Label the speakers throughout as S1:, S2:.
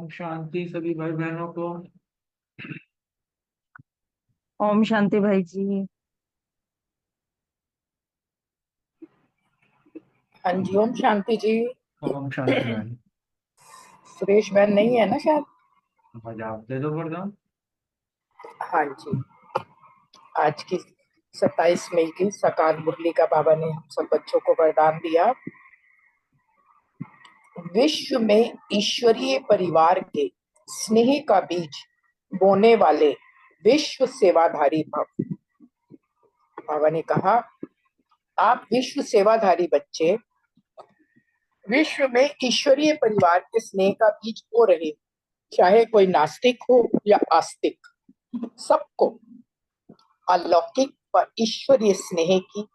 S1: ओम शांति सभी भाई बहनों को।
S2: ओम शांति भाई जी।
S3: हाँ जी, ओम शांति जी।
S1: ओम शांति भाई।
S3: सुरेश बहन नहीं है ना शायद?
S1: भाई आप दे दो वरदान।
S3: हाँ जी, आज की 27 मई की सकार मुरली का बाबा ने हम सब बच्चों को वरदान दिया। विश्व में ईश्वरीय परिवार के स्नेह का बीज बोने वाले विश्व सेवाधारी भव। बाबा ने कहा, आप विश्व सेवाधारी बच्चे विश्व में ईश्वरीय परिवार के स्नेह का बीज बो रहे, चाहे कोई नास्तिक हो या आस्तिक, सबको अलौकिक व ईश्वरीय स्नेह की,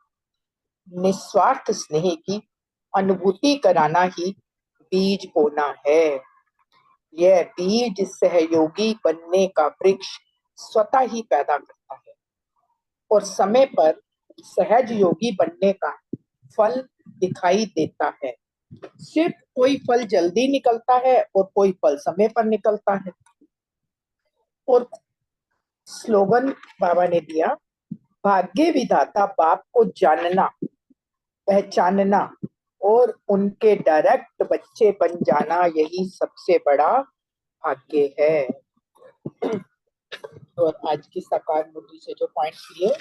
S3: निस्वार्थ स्नेह की अनुभूति कराना ही बीज बोना है। यह बीज सहयोगी बनने का वृक्ष स्वतः ही पैदा करता है और समय पर सहज योगी बनने का फल दिखाई देता है। सिर्फ कोई फल जल्दी निकलता है और कोई फल समय पर निकलता है। और स्लोगन बाबा ने दिया, भाग्य विधाता बाप को जानना, पहचानना और उनके डायरेक्ट बच्चे बन जाना, यही सबसे बड़ा भाग्य है। और आज की साकार मुरली से जो पॉइंट लिए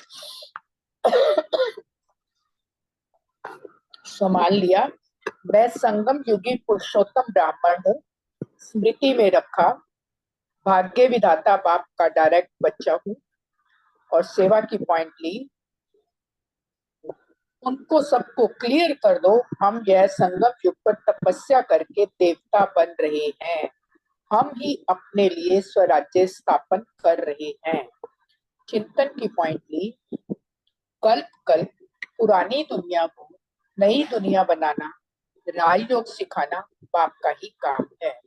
S3: संभाल लिया। मैं संगम युगी पुरुषोत्तम ब्राह्मण हूँ, स्मृति में रखा, भाग्य विधाता बाप का डायरेक्ट बच्चा हूँ। और सेवा की पॉइंट ली, उनको सबको क्लियर कर दो, हम यह संगम युग पर तपस्या करके देवता बन रहे हैं, हम ही अपने लिए स्वराज्य स्थापन कर रहे हैं। चिंतन की पॉइंट ली, कल्प कल्प पुरानी दुनिया को नई दुनिया बनाना, राजयोग सिखाना बाप का ही काम है।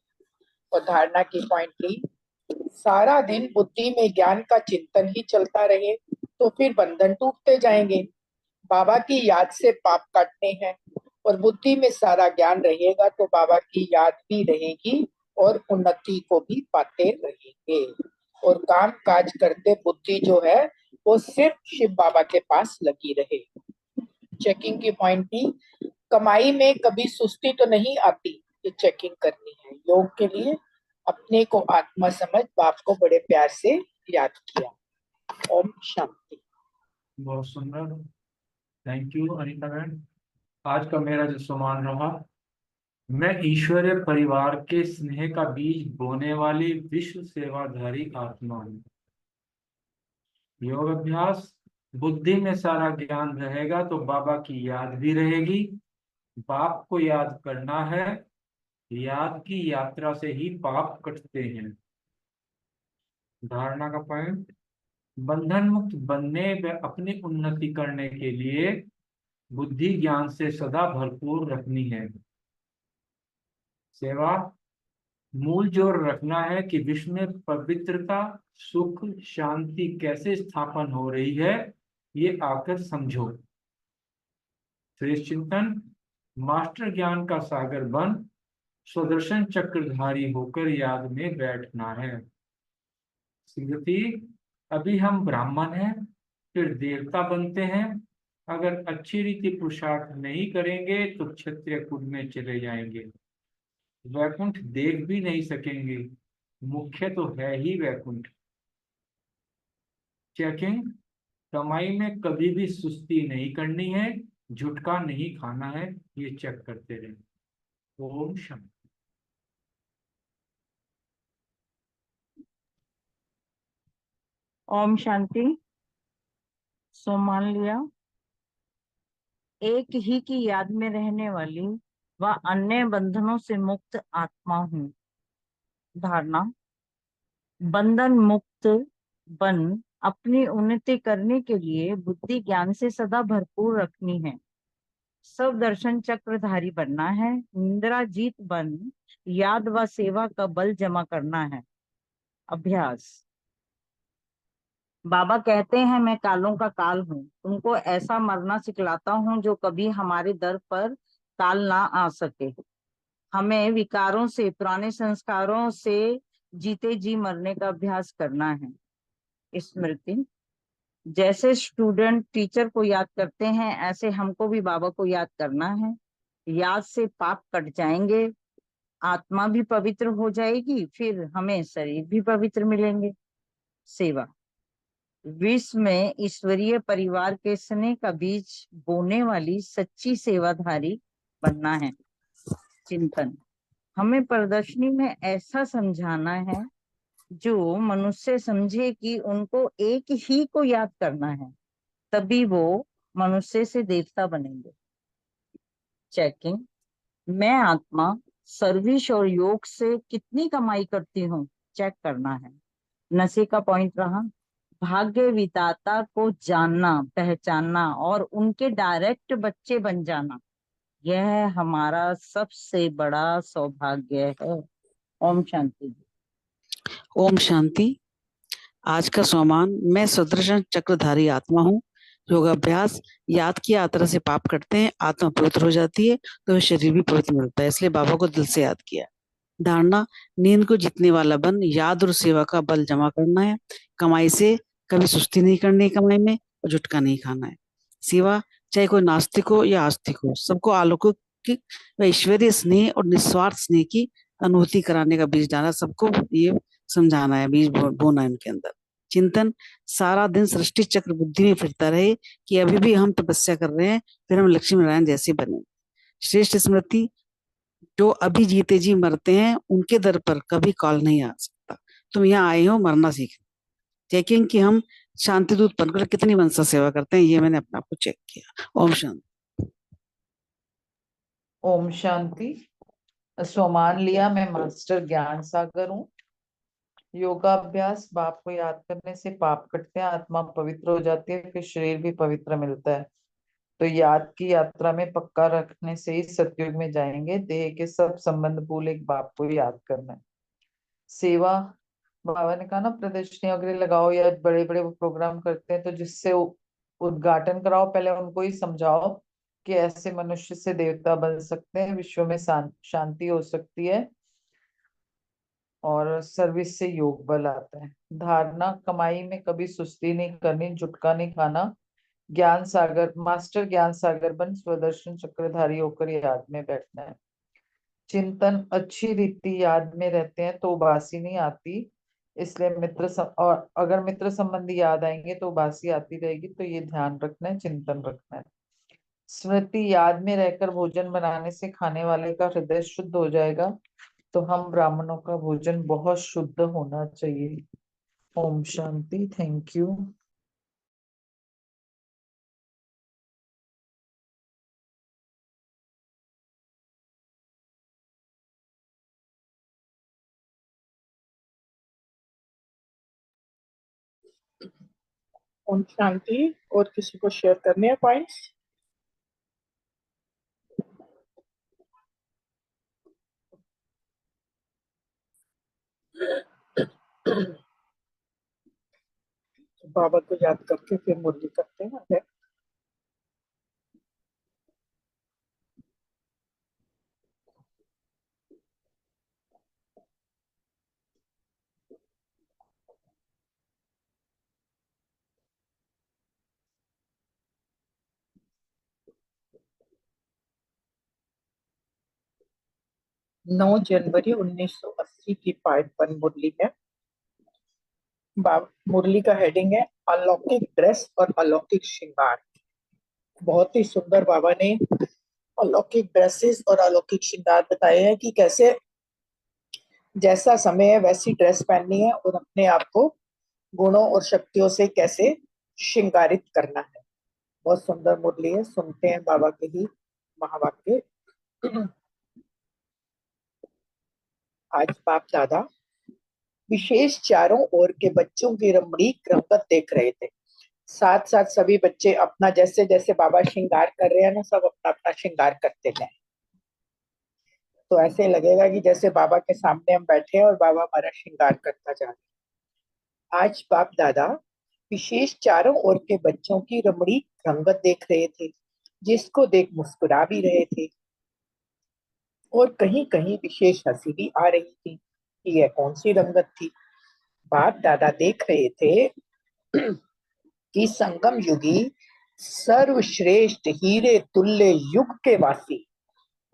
S3: और धारणा की पॉइंट ली, सारा दिन बुद्धि में ज्ञान का चिंतन ही चलता रहे तो फिर बंधन टूटते जाएंगे। बाबा की याद से पाप काटने हैं और बुद्धि में सारा ज्ञान रहेगा तो बाबा की याद भी रहेगी और उन्नति को भी पाते रहेंगे। और काम काज करते बुद्धि जो है वो सिर्फ शिव बाबा के पास लगी रहे। चेकिंग की पॉइंट थी, कमाई में कभी सुस्ती तो नहीं आती, ये चेकिंग करनी है। योग के लिए अपने को आत्मा समझ बाप को बड़े प्यार से याद किया। ओम शांति।
S1: बहुत सुंदर, थैंक यू अनिता मैम। आज का मेरा जो सम्मान रहा, मैं ईश्वरीय परिवार के स्नेह का बीज बोने वाली विश्व सेवाधारी आत्मा हूँ। योग अभ्यास, बुद्धि में सारा ज्ञान रहेगा तो बाबा की याद भी रहेगी। बाप को याद करना है, याद की यात्रा से ही पाप कटते हैं। धारणा का पॉइंट, बंधन मुक्त बनने व अपनी उन्नति करने के लिए बुद्धि ज्ञान से सदा भरपूर रखनी है। सेवा, मूल जोर रखना है कि विश्व में पवित्रता, सुख, शांति कैसे स्थापन हो रही है, ये आकर समझो। श्रेष्ठ चिंतन, मास्टर ज्ञान का सागर बन स्वदर्शन चक्रधारी होकर याद में बैठना है। स्मृति, अभी हम ब्राह्मण हैं, फिर देवता बनते हैं। अगर अच्छी रीति पुरुषार्थ नहीं करेंगे तो क्षत्रिय कुल में चले जाएंगे, वैकुंठ देख भी नहीं सकेंगे, मुख्य तो है ही वैकुंठ। चेकिंग, कमाई में कभी भी सुस्ती नहीं करनी है, झुटका नहीं खाना है, ये चेक करते रहे। ओम शांति।
S2: ओम शांति। सो मान लिया, एक ही की याद में रहने वाली व अन्य बंधनों से मुक्त आत्मा हूँ। धारणा, बंधन मुक्त बन अपनी उन्नति करने के लिए बुद्धि ज्ञान से सदा भरपूर रखनी है। सब दर्शन चक्रधारी बनना है, निंद्रा जीत बन याद व सेवा का बल जमा करना है। अभ्यास, बाबा कहते हैं मैं कालों का काल हूँ, तुमको ऐसा मरना सिखलाता हूँ जो कभी हमारे दर पर काल ना आ सके। हमें विकारों से, पुराने संस्कारों से जीते जी मरने का अभ्यास करना है। स्मृति, जैसे स्टूडेंट टीचर को याद करते हैं, ऐसे हमको भी बाबा को याद करना है। याद से पाप कट जाएंगे, आत्मा भी पवित्र हो जाएगी, फिर हमें शरीर भी पवित्र मिलेंगे। सेवा, विश्व में ईश्वरीय परिवार के स्नेह का बीज बोने वाली सच्ची सेवाधारी बनना है। चिंतन, हमें प्रदर्शनी में ऐसा समझाना है जो मनुष्य समझे कि उनको एक ही को याद करना है, तभी वो मनुष्य से देवता बनेंगे। चेकिंग, मैं आत्मा सर्विस और योग से कितनी कमाई करती हूँ, चेक करना है। नशे का पॉइंट रहा, भाग्य विधाता को जानना, पहचानना और उनके डायरेक्ट बच्चे बन जाना, यह हमारा सबसे बड़ा सौभाग्य है। ओम शांति।
S4: ओम शांति। आज का सोमान, मैं सुदर्शन चक्रधारी आत्मा हूँ। योगाभ्यास, याद की यात्रा से पाप कटते हैं, आत्मा पवित्र हो जाती है, तो शरीर भी पवित्र मिलता है, इसलिए बाबा को दिल से याद किया। धारणा, नींद को जीतने वाला बन, याद और सेवा का बल जमा करना है। कमाई से कभी सुस्ती नहीं करनी, कमाई में और झुटका नहीं खाना है। सेवा, चाहे कोई नास्तिक हो या आस्तिक हो, सबको अलौकिक व ईश्वरीय स्नेह और निस्वार्थ स्नेह की अनुभूति कराने का बीज डाला, सबको ये समझाना है, बीज बोना है उनके अंदर। चिंतन, सारा दिन सृष्टि चक्र बुद्धि में फिरता रहे कि अभी भी हम तपस्या कर रहे हैं, फिर हम लक्ष्मी नारायण जैसे बने। श्रेष्ठ स्मृति, जो अभी जीते जी मरते हैं, उनके दर पर कभी कॉल नहीं आ सकता। तुम यहाँ आए हो मरना सीख। चेकिंग कि हम शांति दूत बनकर कितनी मनसा सेवा करते हैं, ये मैंने अपने आप को चेक किया। ओम शांति।
S5: ओम शांति। सोमान लिया, मैं मास्टर ज्ञान सागर हूँ। योगाभ्यास, बाप को याद करने से पाप कटते हैं, आत्मा पवित्र हो जाती है, फिर शरीर भी पवित्र मिलता है। तो याद की यात्रा में पक्का रखने से ही सतयुग में जाएंगे। देह के सब संबंध भूल एक बाप को याद करना है। सेवा, बाबा ने कहा ना प्रदर्शनी वगैरह लगाओ या बड़े बड़े वो प्रोग्राम करते हैं, तो जिससे उद्घाटन कराओ, पहले उनको ही समझाओ कि ऐसे मनुष्य से देवता बन सकते हैं, विश्व में शांति हो सकती है और सर्विस से योग बल आता है। धारणा, कमाई में कभी सुस्ती नहीं करनी, झुटका नहीं खाना। ज्ञान सागर, मास्टर ज्ञान सागर बन स्वदर्शन चक्रधारी होकर याद में बैठना है। चिंतन, अच्छी रीति याद में रहते हैं तो उबासी नहीं आती, इसलिए और अगर मित्र संबंधी याद आएंगे तो उबासी आती रहेगी, तो ये ध्यान रखना है, चिंतन रखना है। स्मृति, याद में रहकर भोजन बनाने से खाने वाले का हृदय शुद्ध हो जाएगा, तो हम ब्राह्मणों का भोजन बहुत शुद्ध होना चाहिए। ओम शांति। Thank you.
S3: ओम शांति। और किसी को शेयर करने हैं पॉइंट्स? बाबा को याद करके फिर मुरली करते हैं। नौ जनवरी 1980 की पार्ट 1 मुरली है। मुरली का हेडिंग है अलौकिक ड्रेस और अलौकिक श्रृंगार। बहुत ही सुंदर बाबा ने अलौकिक ड्रेसेस और अलौकिक श्रृंगार बताए हैं कि कैसे जैसा समय है वैसी ड्रेस पहननी है और अपने आप को गुणों और शक्तियों से कैसे श्रृंगारित करना है। बहुत सुंदर मुरली है, सुनते हैं बाबा के ही महावाक्य। आज बाप दादा विशेष चारों ओर के बच्चों की रमणीक रंगत देख रहे थे। साथ साथ सभी बच्चे अपना जैसे जैसे बाबा श्रृंगार कर रहे हैं ना, सब अपना अपना श्रृंगार करते जाए, तो ऐसे लगेगा कि जैसे बाबा के सामने हम बैठे हैं और बाबा हमारा श्रृंगार करता जा रहे हैं। आज बाप दादा विशेष चारों ओर के बच्चों की रमणीक रंगत देख रहे थे, जिसको देख मुस्कुरा भी रहे थे। और कहीं कहीं विशेष हंसी भी आ रही थी कि यह कौन सी रंगत थी। बाप दादा देख रहे थे कि संगम युगी सर्वश्रेष्ठ हीरे तुल्य युग के वासी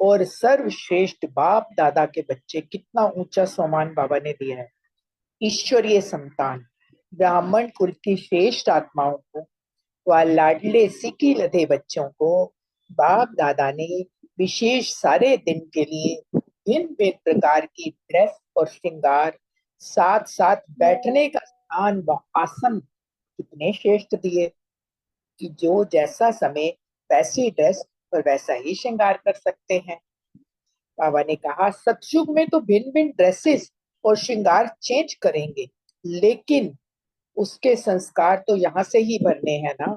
S3: और सर्वश्रेष्ठ बाप दादा के बच्चे, कितना ऊंचा सम्मान बाबा ने दिया है। ईश्वरीय संतान ब्राह्मण कुल की श्रेष्ठ आत्माओं को व लाडले सिकी लधे बच्चों को बाप दादा ने विशेष सारे दिन के लिए भिन्न भिन्न प्रकार की ड्रेस और श्रृंगार, साथ साथ बैठने का स्थान व आसन कितने श्रेष्ठ दिए कि जो जैसा समय वैसी ड्रेस और वैसा ही श्रृंगार कर सकते हैं। बाबा ने कहा सतयुग में तो भिन्न भिन्न ड्रेसेस और श्रृंगार चेंज करेंगे, लेकिन उसके संस्कार तो यहाँ से ही भरने हैं ना।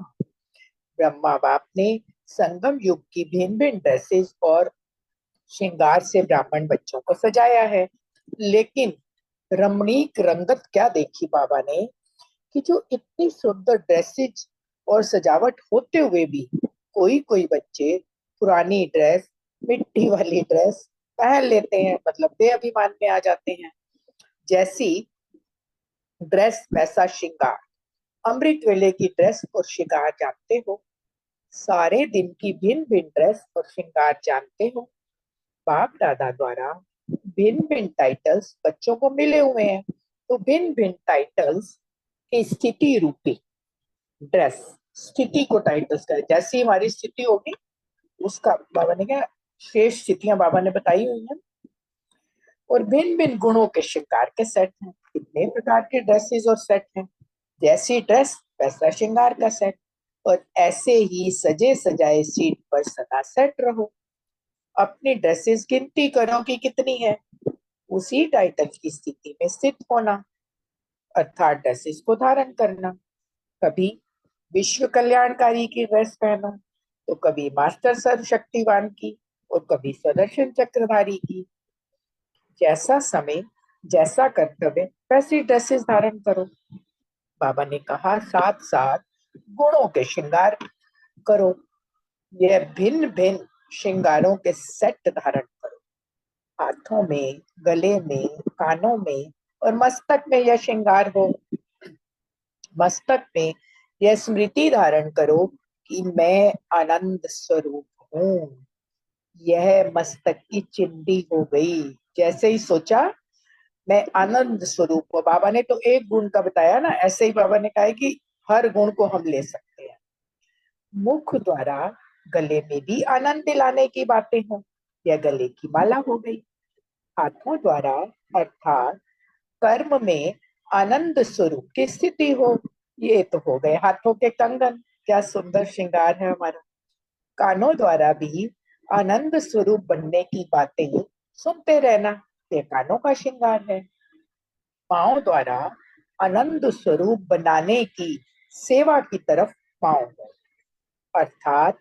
S3: ब्रह्मा बाप ने संगम युग की भिन्न भिन्न ड्रेसेस और श्रृंगार से ब्राह्मण बच्चों को सजाया है, लेकिन रमणीक रंगत क्या देखी बाबा ने कि जो इतनी सुंदर ड्रेसेस और सजावट होते हुए भी कोई कोई बच्चे पुरानी ड्रेस, मिट्टी वाली ड्रेस पहन लेते हैं, मतलब बेअभिमान में आ जाते हैं। जैसी ड्रेस वैसा श्रृंगार, अमृत वेले की ड्रेस और श्रृंगार जानते हो, सारे दिन की भिन्न भिन्न ड्रेस और श्रृंगार जानते हो। बाप दादा द्वारा भिन्न भिन्न टाइटल्स बच्चों को मिले हुए हैं, तो भिन्न भिन्न टाइटल्स की स्थिति रूपी ड्रेस, स्थिति को टाइटल्स करें, जैसी हमारी स्थिति होगी उसका बाबा ने क्या श्रेष्ठ स्थितियां बाबा ने बताई हुई हैं। और भिन्न भिन्न गुणों के श्रृंगार के सेट हैं, कितने प्रकार के ड्रेसेस और सेट हैं, जैसी ड्रेस वैसा श्रृंगार का सेट, और ऐसे ही सजे सजाए सीट पर सदा सेट रहो। अपनी ड्रेसेस गिनती करो कि कितनी है, उसी टाइटल की स्थिति में स्थित होना, अर्थात ड्रेसेस को धारण करना। कभी विश्व कल्याणकारी की ड्रेस पहनो, तो कभी मास्टर सर्वशक्तिवान की, और कभी सुदर्शन चक्रधारी की। जैसा समय जैसा कर्तव्य वैसी ड्रेसेस धारण करो। बाबा ने कहा साथ साथ गुणों के श्रृंगार करो, यह भिन्न भिन्न श्रृंगारों के सेट धारण करो। हाथों में, गले में, कानों में और मस्तक में यह श्रृंगार हो। मस्तक में यह स्मृति धारण करो कि मैं आनंद स्वरूप हूँ। यह मस्तक की चिंडी हो गई, जैसे ही सोचा मैं आनंद स्वरूप हूँ। बाबा ने तो एक गुण का बताया ना, ऐसे ही बाबा ने कहा है कि हर गुण को हम ले सकते हैं। मुख द्वारा गले में भी आनंद दिलाने की बातें हो, यह गले की माला हो गई। हाथों द्वारा अर्थात कर्म में आनंद स्वरूप की स्थिति हो, ये तो हो गए हाथों के कंगन, क्या सुंदर श्रृंगार है हमारा। कानों द्वारा भी आनंद स्वरूप बनने की बातें सुनते रहना, ये कानों का श्रृंगार है। पांव द्वारा आनंद स्वरूप बनाने की सेवा की तरफ पांव हो, अर्थात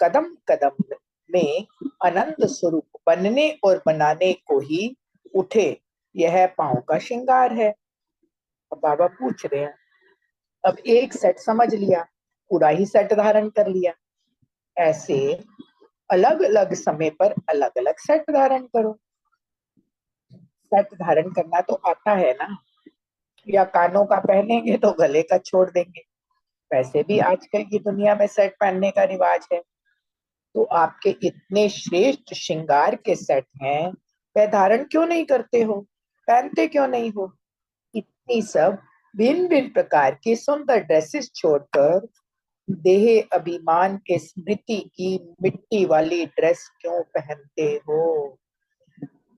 S3: कदम कदम में आनंद स्वरूप बनने और बनाने को ही उठे, यह पांव का श्रृंगार है। अब बाबा पूछ रहे हैं, अब एक सेट समझ लिया, पूरा ही सेट धारण कर लिया, ऐसे अलग अलग समय पर अलग अलग सेट धारण करो। सेट धारण करना तो आता है ना, या कानों का पहनेंगे तो गले का छोड़ देंगे, वैसे भी आजकल की दुनिया में सेट पहनने का रिवाज है। तो आपके इतने श्रेष्ठ श्रृंगार के सेट हैं, वह धारण क्यों नहीं करते हो, पहनते क्यों नहीं हो? इतनी सब भिन्न भिन्न प्रकार की सुंदर ड्रेसेस छोड़कर देह अभिमान के स्मृति की मिट्टी वाली ड्रेस क्यों पहनते हो?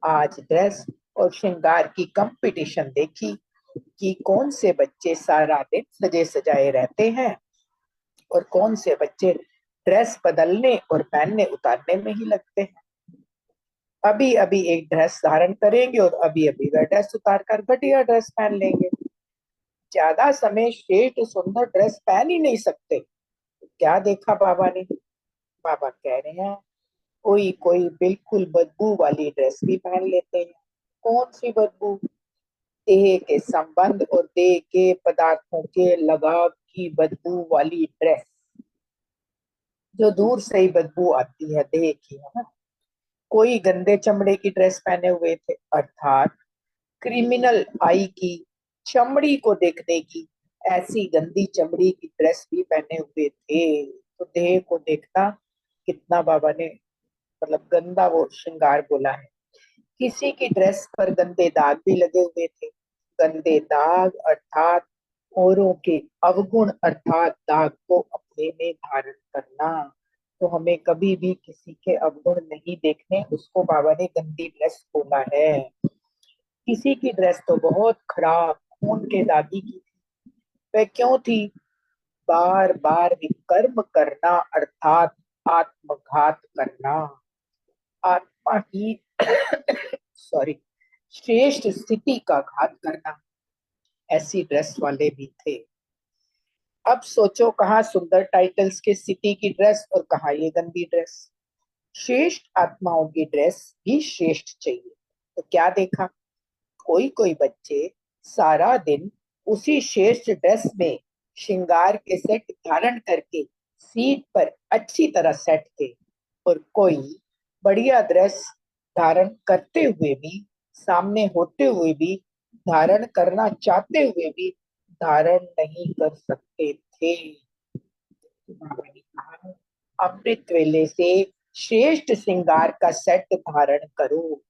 S3: आज ड्रेस और श्रृंगार की कंपटीशन देखी कि कौन से बच्चे सारा दिन सजे सजाए रहते हैं और कौन से बच्चे ड्रेस बदलने और पहनने उतारने में ही लगते हैं। अभी अभी एक ड्रेस धारण करेंगे और अभी अभी वह ड्रेस उतार कर घटिया ड्रेस पहन लेंगे। ज्यादा समय श्रेष्ठ सुंदर ड्रेस पहन ही नहीं सकते। क्या देखा बाबा ने? बाबा कह रहे हैं कोई कोई बिल्कुल बदबू वाली ड्रेस भी पहन लेते हैं। कौन सी बदबू? देह के संबंध और देह के पदार्थों के लगाव की बदबू वाली ड्रेस, जो दूर से ही बदबू आती है देह की, है ना। कोई गंदे चमड़े की ड्रेस पहने हुए थे, अर्थात क्रिमिनल आई की चमड़ी को देखने की ऐसी गंदी चमड़ी की ड्रेस भी पहने हुए थे। तो देह को देखना कितना बाबा ने मतलब गंदा वो श्रृंगार बोला है। किसी की ड्रेस पर गंदे दाग भी लगे हुए थे। गंदे दाग अर्थात औरों के अवगुण अर्थात दाग को अपने में धारण करना। तो हमें कभी भी किसी के अवगुण नहीं देखने, उसको बाबा ने गंदी ड्रेस बोला है। किसी की ड्रेस तो बहुत खराब खून के दागी की थी। वह क्यों थी? बार बार विकर्म करना अर्थात आत्मघात करना, आत्मा की सॉरी श्रेष्ठ स्थिति का घात करना, ऐसी ड्रेस वाले भी थे। अब सोचो कहाँ सुंदर टाइटल्स के सिटी की ड्रेस और कहाँ ये गंदी ड्रेस। श्रेष्ठ आत्माओं की ड्रेस भी श्रेष्ठ चाहिए। तो क्या देखा, कोई कोई बच्चे सारा दिन उसी श्रेष्ठ ड्रेस में श्रृंगार के सेट धारण करके सीट पर अच्छी तरह सेट थे, और कोई बढ़िया ड्रेस धारण करते हुए भी, सामने होते हुए भी, धारण करना चाहते हुए भी धारण नहीं कर सकते थे। बाबा ने कहा, अमृत वेले से श्रेष्ठ श्रृंगार का सेट धारण करो।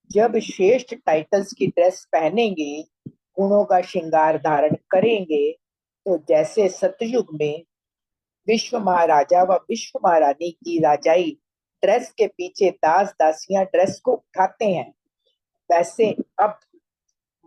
S3: जब श्रेष्ठ टाइटल्स की ड्रेस पहनेंगे, गुणों का श्रृंगार धारण करेंगे, तो जैसे सतयुग में विश्व महाराजा व विश्व महारानी की राजाई ड्रेस के पीछे दास दासियां ड्रेस को उठाते हैं, वैसे अब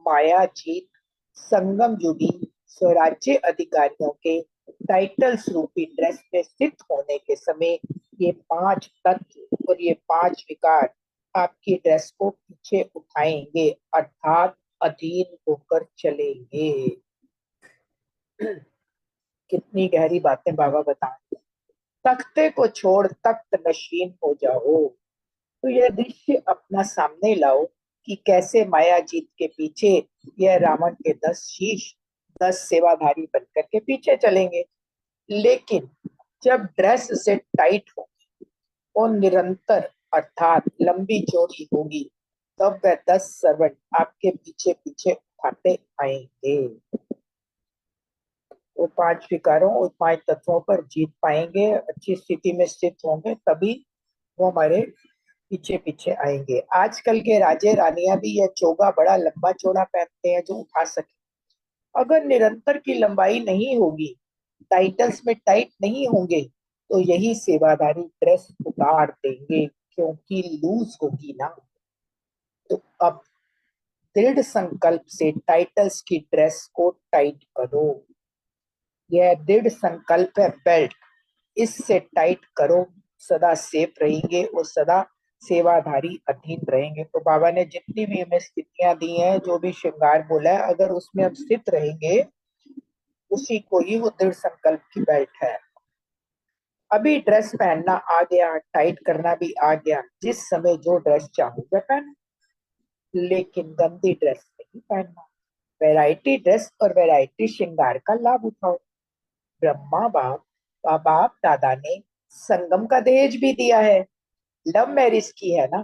S3: माया जीत संगम युगी स्वराज्य अधिकारियों के टाइटल्स रूपी ड्रेस में स्थित होने के समय ये 5 तत्व और ये 5 विकार आपकी ड्रेस को पीछे उठाएंगे अर्थात अधीन होकर चलेंगे। कितनी गहरी बातें बाबा बताएं। तख्ते को छोड़ तख्त नशीन हो जाओ। तो यह दृश्य अपना सामने लाओ कि कैसे माया जीत के पीछे यह रावण के 10 शीश 10 सेवाधारी बनकर के पीछे चलेंगे। लेकिन जब ड्रेस से टाइट हो और निरंतर अर्थात लंबी चौड़ी होगी, तब वह 10 सर्वेंट आपके पीछे पीछे उठाते आएंगे। वो 5 विकारों और 5 तत्वों पर जीत पाएंगे, अच्छी स्थिति में स्थित होंगे, तभी वो हमारे पीछे पीछे आएंगे। आजकल के राजे रानियां भी यह चोगा बड़ा लंबा चौड़ा पहनते हैं जो उठा सके। अगर निरंतर की लंबाई नहीं होगी, टाइटल्स में टाइट नहीं होंगे, तो यही सेवाधारी ड्रेस उतार देंगे, क्योंकि लूज होगी ना। तो अब दृढ़ संकल्प से टाइटल्स की ड्रेस को टाइट करो। यह दृढ़ संकल्प है बेल्ट, इससे टाइट करो, सदा सेफ रहेंगे और सदा सेवाधारी अधीन रहेंगे। तो बाबा ने जितनी भी हमें स्थितियां दी हैं, जो भी श्रृंगार बोला है, अगर उसमें हम स्थित रहेंगे, उसी को ही वो दृढ़ संकल्प की बेल्ट है। अभी ड्रेस पहनना आ गया, टाइट करना भी आ गया, जिस समय जो ड्रेस चाहूंगा पहन, लेकिन गंदी ड्रेस नहीं पहनना। वैरायटी ड्रेस और वैरायटी श्रृंगार का लाभ उठाओ। ब्रह्मा बाप दादा ने संगम का दहेज भी दिया है, लव मैरिज की है ना,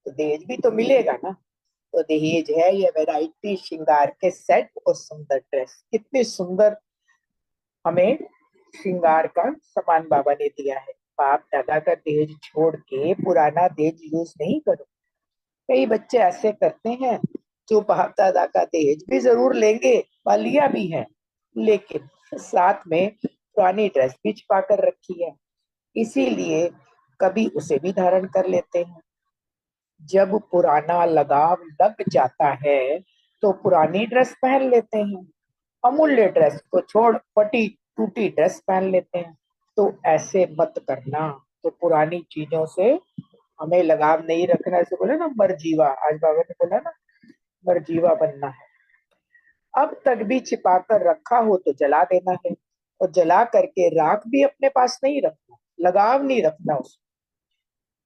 S3: तो दहेज भी तो मिलेगा ना। तो दहेज है ये वैरायटी श्रृंगार के सेट और सुंदर ड्रेस। कितनी सुंदर हमें श्रृंगार का सामान बाबा ने दिया है। बाप दादा का दहेज छोड़ के पुराना दहेज यूज नहीं करो। कई बच्चे ऐसे करते हैं जो बाप दादा का दहेज भी जरूर लेंगे, लिया भी है, लेकिन साथ में पुरानी ड्रेस भी छुपा कर रखी है, इसीलिए कभी उसे भी धारण कर लेते हैं। जब पुराना लगाव लग जाता है तो पुरानी ड्रेस पहन लेते हैं, अमूल्य ड्रेस को छोड़ फटी टूटी ड्रेस पहन लेते हैं। तो ऐसे मत करना। तो पुरानी चीजों से हमें लगाव नहीं रखना। ऐसे बोले ना मरजीवा, आज बाबा ने बोला ना मरजीवा बनना है। अब तक भी छिपा कर रखा हो तो जला देना है, और जला करके राख भी अपने पास नहीं रखना, लगाव नहीं रखना उसमें,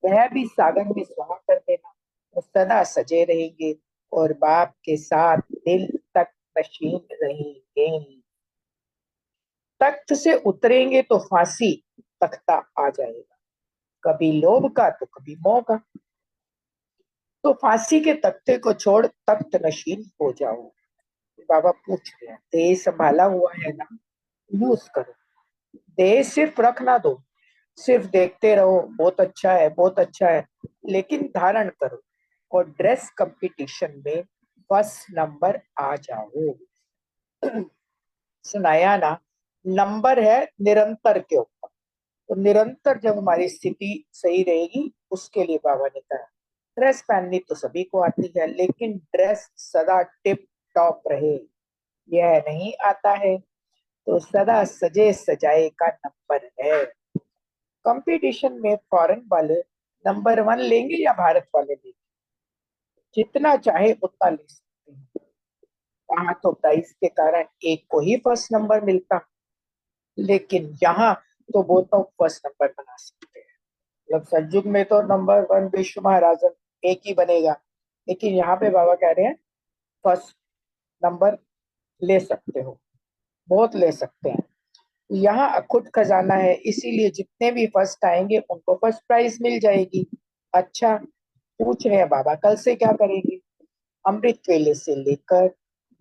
S3: वह भी सागर में स्वाहा कर देना, और सदा सजे रहेंगे और बाप के साथ दिल तक नशीन रहेंगे। तख्त से उतरेंगे तो फांसी तख्ता आ जाएगा, कभी लोभ का तो कभी मोह का। तो फांसी के तख्ते को छोड़ तख्त नशीन हो जाओ। बाबा पूछ रहे हैं, देह संभाला हुआ है ना, यूज करो। देह सिर्फ रख ना दो, सिर्फ देखते रहो बहुत अच्छा है बहुत अच्छा है, लेकिन धारण करो और ड्रेस कंपटीशन में फर्स्ट नंबर आ जाओ। सुनाया ना, नंबर है निरंतर के ऊपर। तो निरंतर जब हमारी स्थिति सही रहेगी, उसके लिए बाबा ने कहा ड्रेस पहननी तो सभी को आती है, लेकिन ड्रेस सदा टिप टॉप रहे, यह नहीं आता है। तो सदा सजे सजाए का नंबर है। कंपटीशन में फॉरेन वाले नंबर 1 लेंगे या भारत वाले लेंगे? जितना चाहे उतना ले सकते हैं। वहां तो प्राइस के कारण एक को ही फर्स्ट नंबर मिलता, लेकिन यहाँ तो वो तो फर्स्ट नंबर बना सकते हैं। मतलब सतयुग में तो नंबर 1 विश्व महाराजन एक ही बनेगा, लेकिन यहाँ पे बाबा कह रहे हैं फर्स्ट नंबर ले सकते हो, बहुत ले सकते हैं। यहाँ अखुट खजाना है, इसीलिए जितने भी फर्स्ट आएंगे उनको फर्स्ट प्राइज मिल जाएगी। अच्छा, पूछ रहे हैं बाबा कल से क्या करेंगे? अमृत वेले से लेकर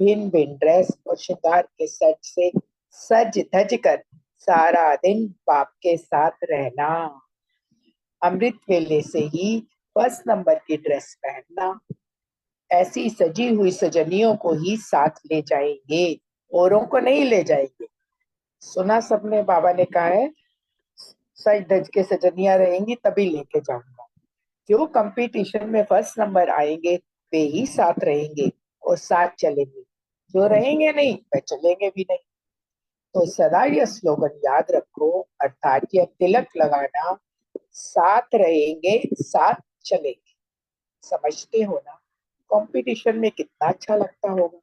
S3: भिन्न भिन्न ड्रेस और श्रृंगार के सेट से सज धज कर सारा दिन बाप के साथ रहना। अमृत वेले से ही फर्स्ट नंबर की ड्रेस पहनना, ऐसी सजी हुई सजनियों को ही साथ ले जाएंगे, औरों को नहीं ले जाएंगे। सुना सबने, बाबा ने कहा है सज धज के सजनियां रहेंगी तभी लेके जाऊंगा। जो कंपटीशन में फर्स्ट नंबर आएंगे वे ही साथ रहेंगे और साथ चलेंगे, जो रहेंगे नहीं वे चलेंगे भी नहीं। तो सदा यह स्लोगन याद रखो, अर्थात यह तिलक लगाना, साथ रहेंगे साथ चलेंगे। समझते हो ना, कंपटीशन में कितना अच्छा लगता होगा।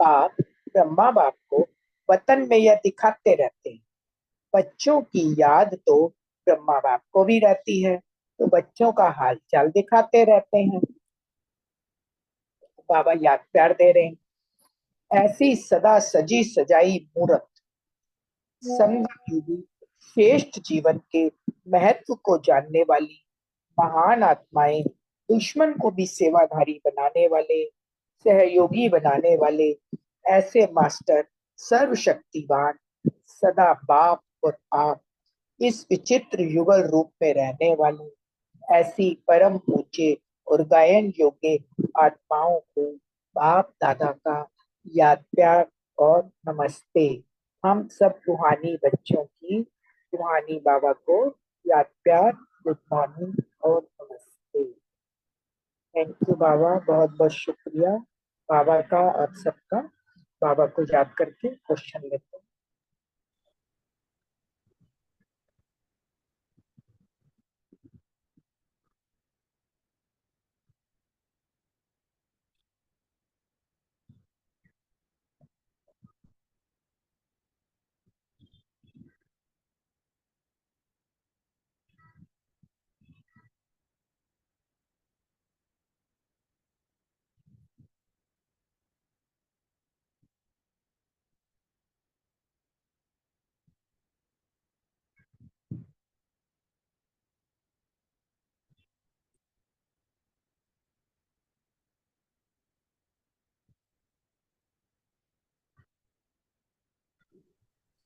S3: बाप ब्रह्मा बाप को वतन में यह दिखाते रहते हैं। बच्चों की याद तो ब्रह्मा बाप को भी रहती है, तो बच्चों का हाल चाल दिखाते रहते हैं। बाबा याद प्यार दे रहे हैं। ऐसी सदा सजी सजाई मूरत संगत युगी श्रेष्ठ जीवन के महत्व को जानने वाली महान आत्माएं, दुश्मन को भी सेवाधारी बनाने वाले, सहयोगी बनाने वाले ऐसे मास्टर सर्वशक्तिवान सदा बाप और आप इस विचित्र युगल रूप में रहने वाले ऐसी परम पूज्य और गायन योग्य आत्माओं को बाप दादा का याद प्यार और नमस्ते। हम सब रूहानी बच्चों की रूहानी बाबा को याद प्यार, गुड मॉर्निंग और नमस्ते। थैंक यू बाबा, बहुत बहुत शुक्रिया बाबा का, आप सबका। बाबा को याद करके क्वेश्चन लेते हैं।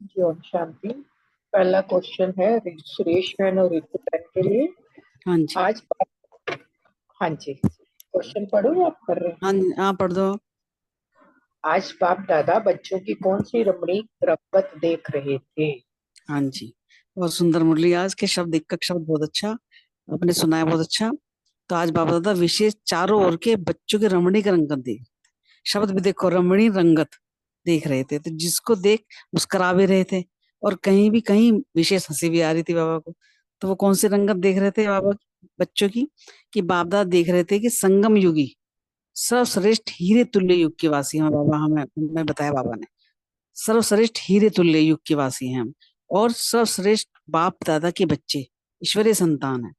S3: जी ओम शांति। पहला क्वेश्चन है सुरेश बहन और रितु बहन के लिए।
S4: हाँ जी।
S3: आज हाँ जी, क्वेश्चन पढ़ो या आप कर रहे हैं?
S4: हाँ पढ़ दो।
S3: आज बाप दादा बच्चों की कौन सी रमणीक रंगत देख रहे थे?
S4: हाँ जी, बहुत सुंदर मुरली। आज के शब्द, एक शब्द बहुत अच्छा आपने सुनाया, बहुत अच्छा। तो आज बाबा दादा विशेष चारों ओर के बच्चों के रमणीक रंगत देख, शब्द भी देखो, रमणीक रंगत देख रहे थे। तो जिसको देख मुस्कुरा भी रहे थे, और कहीं विशेष हंसी भी आ रही थी बाबा को। तो वो कौन सी रंगत देख रहे थे बाबा बच्चों की? कि बाप दादा देख रहे थे कि संगम युगी सर्वश्रेष्ठ हीरे तुल्य युग के वासी हैं बाबा। हमें बताया बाबा ने, सर्वश्रेष्ठ हीरे तुल्य युग के वासी हैं हम, और सर्वश्रेष्ठ बाप दादा के बच्चे ईश्वरीय संतान है,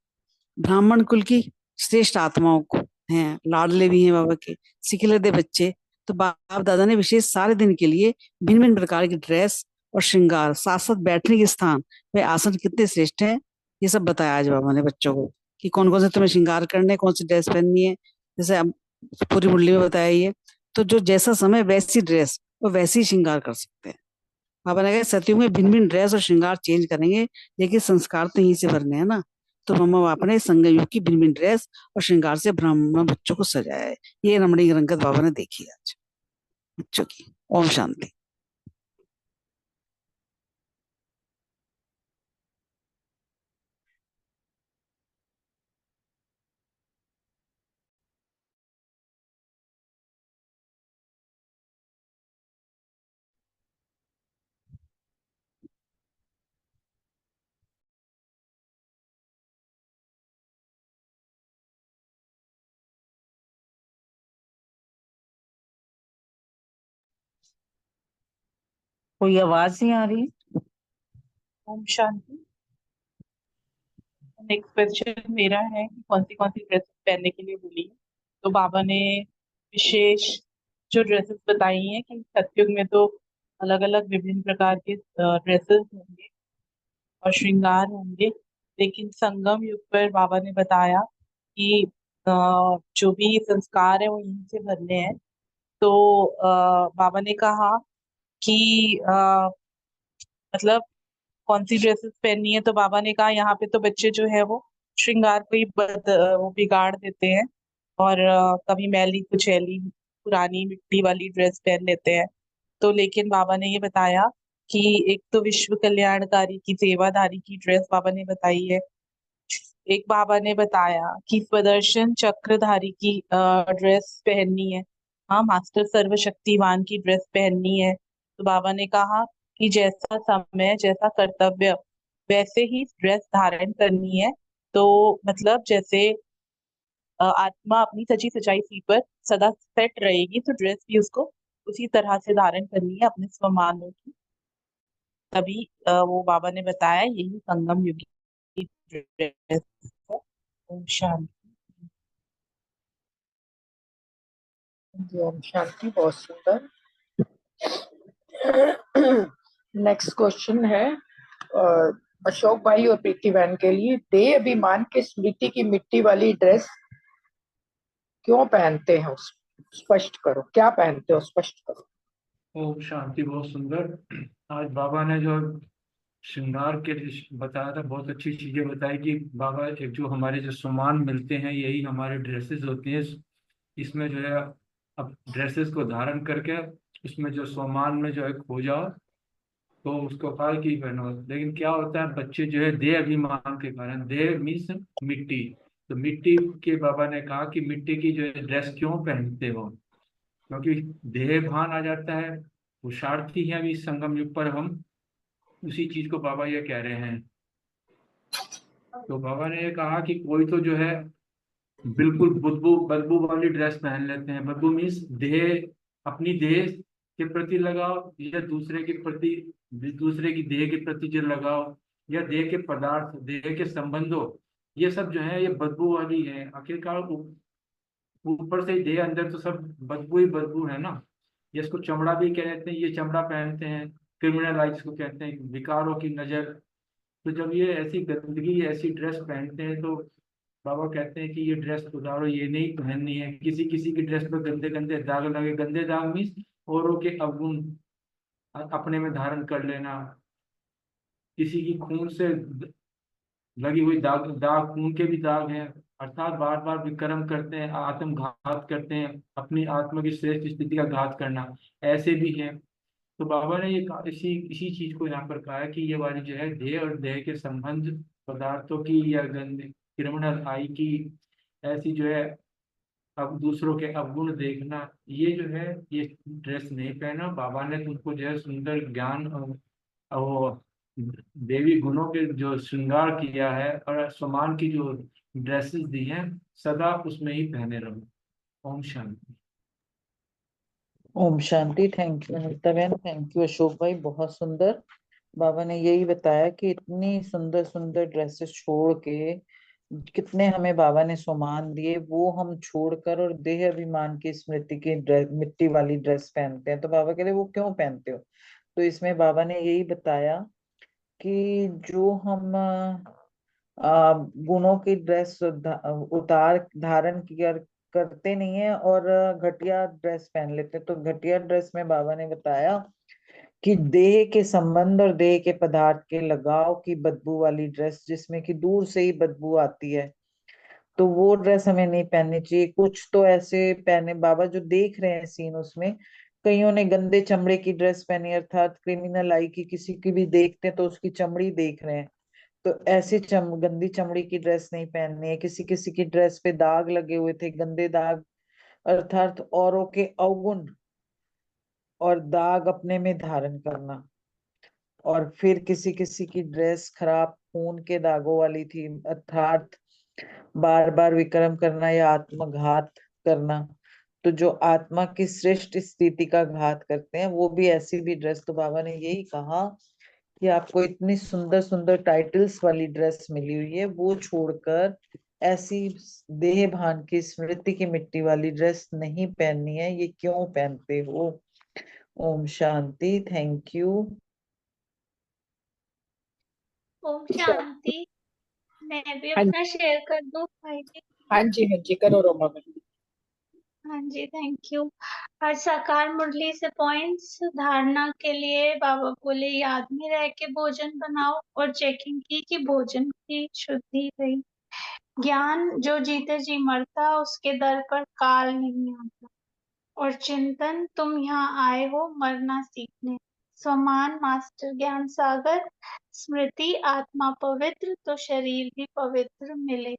S4: ब्राह्मण कुल की श्रेष्ठ आत्माओं को हैं, लाडले भी हैं बाबा के, सिखलदे बच्चे। तो बाप दादा ने विशेष सारे दिन के लिए भिन्न भिन्न प्रकार की ड्रेस और श्रृंगार, साथ साथ बैठने के स्थान वे आसन कितने श्रेष्ठ हैं, ये सब बताया आज बाबा ने बच्चों को। कि कौन कौन से तुम्हें श्रृंगार करने, कौन सी ड्रेस पहननी है। जैसे अब पूरी मुरली में बताया ये, तो जो जैसा समय वैसी ड्रेस वो वैसी श्रृंगार कर सकते हैं। बाबा ने कहा सतयुग में भिन्न भिन्न ड्रेस और श्रृंगार चेंज करेंगे, लेकिन संस्कार तो यहीं से भरने हैं ना। तो मम्मा पापा ने संगम युग की भिन्न भिन्न ड्रेस और श्रृंगार से ब्राह्मण बच्चों को सजाया है। ये रमणीय रंगत बाबा ने देखी आज बच्चों की। ओम शांति।
S2: कोई आवाज नहीं आ रही?
S6: ओम शांति। नेक्स्ट क्वेश्चन मेरा है कि कौन सी ड्रेस पहनने के लिए बोली है। तो बाबा ने विशेष जो ड्रेसेस बताई हैं कि सतयुग में तो अलग अलग विभिन्न प्रकार के ड्रेसेस होंगे और श्रृंगार होंगे, लेकिन संगम युग पर बाबा ने बताया कि जो भी संस्कार है वो यहीं से भरने हैं। तो बाबा ने कहा कि मतलब कौन सी ड्रेसेस पहननी है। तो बाबा ने कहा यहाँ पे तो बच्चे जो है वो श्रृंगार को ही वो बिगाड़ देते हैं और कभी मैली कुचैली पुरानी मिट्टी वाली ड्रेस पहन लेते हैं। तो लेकिन बाबा ने ये बताया कि एक तो विश्व कल्याणकारी की सेवाधारी की ड्रेस बाबा ने बताई है। एक बाबा ने बताया कि स्वदर्शन चक्रधारी की ड्रेस पहननी है। हाँ, मास्टर सर्वशक्तिमान की ड्रेस पहननी है। तो बाबा ने कहा कि जैसा समय जैसा कर्तव्य वैसे ही ड्रेस धारण करनी है। तो मतलब जैसे आत्मा अपनी सची सच्चाई सी पर सदा सेट रहेगी, तो ड्रेस भी उसको उसी तरह से धारण करनी है अपने स्वमानों की। तभी वो बाबा ने बताया यही संगम युग की ड्रेस है। ओम शांति।
S3: जी, ओम शांति। बहुत सुंदर। नेक्स्ट क्वेश्चन है अशोक भाई और प्रीति बहन के लिए। देह अभिमान के स्मृति की मिट्टी वाली ड्रेस क्यों पहनते हैं? स्पष्ट करो, क्या पहनते हो, स्पष्ट करो।
S1: ओम शांति। बहुत सुंदर। आज बाबा ने जो श्रृंगार के लिए बताया था, बहुत अच्छी चीजें बताई कि बाबा एक जो हमारे जो सामान मिलते हैं यही हमारे ड्रेसेस होती हैं। इसमें जो है अब ड्रेसेस को धारण करके उसमें जो सामान में जो है खो जाओ तो उसको काय की पहनो। लेकिन क्या होता है, बच्चे जो है देह अभिमान के कारण, देह मीन्स मिट्टी, तो मिट्टी के बाबा ने कहा कि मिट्टी की जो है ड्रेस क्यों पहनते हो, क्योंकि देह भान आ जाता है। पुरुषार्थी है अभी इस संगम युग पर हम, उसी चीज को बाबा ये कह रहे हैं। तो बाबा ने ये कहा कि कोई तो जो है बिल्कुल बदबू बदबू वाली ड्रेस पहन लेते हैं। बदबू मीन्स देह, अपनी देह के प्रति लगाओ या दूसरे के प्रति, दूसरे की देह के प्रति जो लगाओ, या देह के पदार्थ, देह के संबंधों, ये सब जो है ये बदबू वाली है। आखिरकार ऊपर से देह, अंदर तो सब बदबू ही बदबू है ना। जिसको चमड़ा भी कहते हैं, ये चमड़ा पहनते हैं, क्रिमिनलाइज को कहते हैं, विकारों की नजर। तो जब ये ऐसी गंदगी ऐसी ड्रेस पहनते हैं तो बाबा कहते हैं कि ये ड्रेस उतारो, ये नहीं पहननी है। किसी किसी की ड्रेस पर गंदे गंदे दाग लगे, गंदे दाग मीन्स औरों के अवगुण अपने में धारण कर लेना। किसी की खून से लगी हुई दाग, दाग खून के भी दाग हैं, अर्थात बार बार विक्रम करते हैं, आत्मघात करते हैं, अपनी आत्मा की श्रेष्ठ स्थिति का घात करना, ऐसे भी हैं। तो बाबा ने इसी इसी चीज को यहाँ पर कहा है कि ये वाली जो है देह और देह के संबंध पदार्थों की या गंद क्रिमिनल आई की ऐसी जो है अब दूसरों के अवगुण देखना, ये जो है ये ड्रेस नहीं पहना। बाबा ने तुमको जो है सुंदर ज्ञान और देवी गुणों के जो श्रृंगार किया है और सम्मान की जो ड्रेसेस दी हैं, सदा उसमें ही पहने रहो। ओम शांति।
S5: ओम शांति। थैंक यू अनिता बहन, थैंक यू अशोक भाई, बहुत सुंदर। बाबा ने यही बताया कि इतनी सुंदर सुंदर ड्रेसेस छोड़ के, कितने हमें बाबा ने सम्मान दिए, वो हम छोड़कर और देह अभिमान की स्मृति की ड्रेस, मिट्टी वाली ड्रेस पहनते हैं। तो बाबा कह रहे वो क्यों पहनते हो? तो इसमें बाबा ने यही बताया कि जो हम गुणों की ड्रेस उतार धारण करते नहीं है और घटिया ड्रेस पहन लेते। तो घटिया ड्रेस में बाबा ने बताया कि देह के संबंध और देह के पदार्थ के लगाव की बदबू वाली ड्रेस, जिसमें कि दूर से ही बदबू आती है, तो वो ड्रेस हमें नहीं पहननी चाहिए। कुछ तो ऐसे पहने बाबा जो देख रहे हैं सीन, उसमें कईयों ने गंदे चमड़े की ड्रेस पहनी, अर्थात क्रिमिनल आई की किसी की भी देखते हैं तो उसकी चमड़ी देख रहे हैं, तो ऐसी गंदी चमड़ी की ड्रेस नहीं पहननी है। किसी किसी की ड्रेस पे दाग लगे हुए थे, गंदे दाग, अर्थात औरों के अवगुण और दाग अपने में धारण करना। और फिर किसी किसी की ड्रेस खराब खून के दागों वाली थी, अर्थात बार बार विक्रम करना या आत्मघात करना। तो जो आत्मा की श्रेष्ठ स्थिति का घात करते हैं वो भी ऐसी भी ड्रेस। तो बाबा ने यही कहा कि आपको इतनी सुंदर सुंदर टाइटल्स वाली ड्रेस मिली हुई है, वो छोड़कर ऐसी देह भान की स्मृति की मिट्टी वाली ड्रेस नहीं पहननी है। ये क्यों पहनते हो? ओम शांति। Thank you.
S7: ओम शांति। मैं भी
S3: हाँ
S7: अपना शेयर कर दूं भाई जी?
S3: हाँ जी करो रोमा बहन।
S7: हाँ जी, थैंक यू। आज साकार मुरली से पॉइंट्स धारणा के लिए बाबा बोले याद में रह के भोजन बनाओ और चेकिंग की कि भोजन की शुद्धि रही। ज्ञान जो जीते जी मरता उसके दर पर काल नहीं आता। और चिंतन तुम यहाँ आए हो मरना सीखने। समान मास्टर ज्ञान सागर स्मृति आत्मा पवित्र तो शरीर भी पवित्र मिले।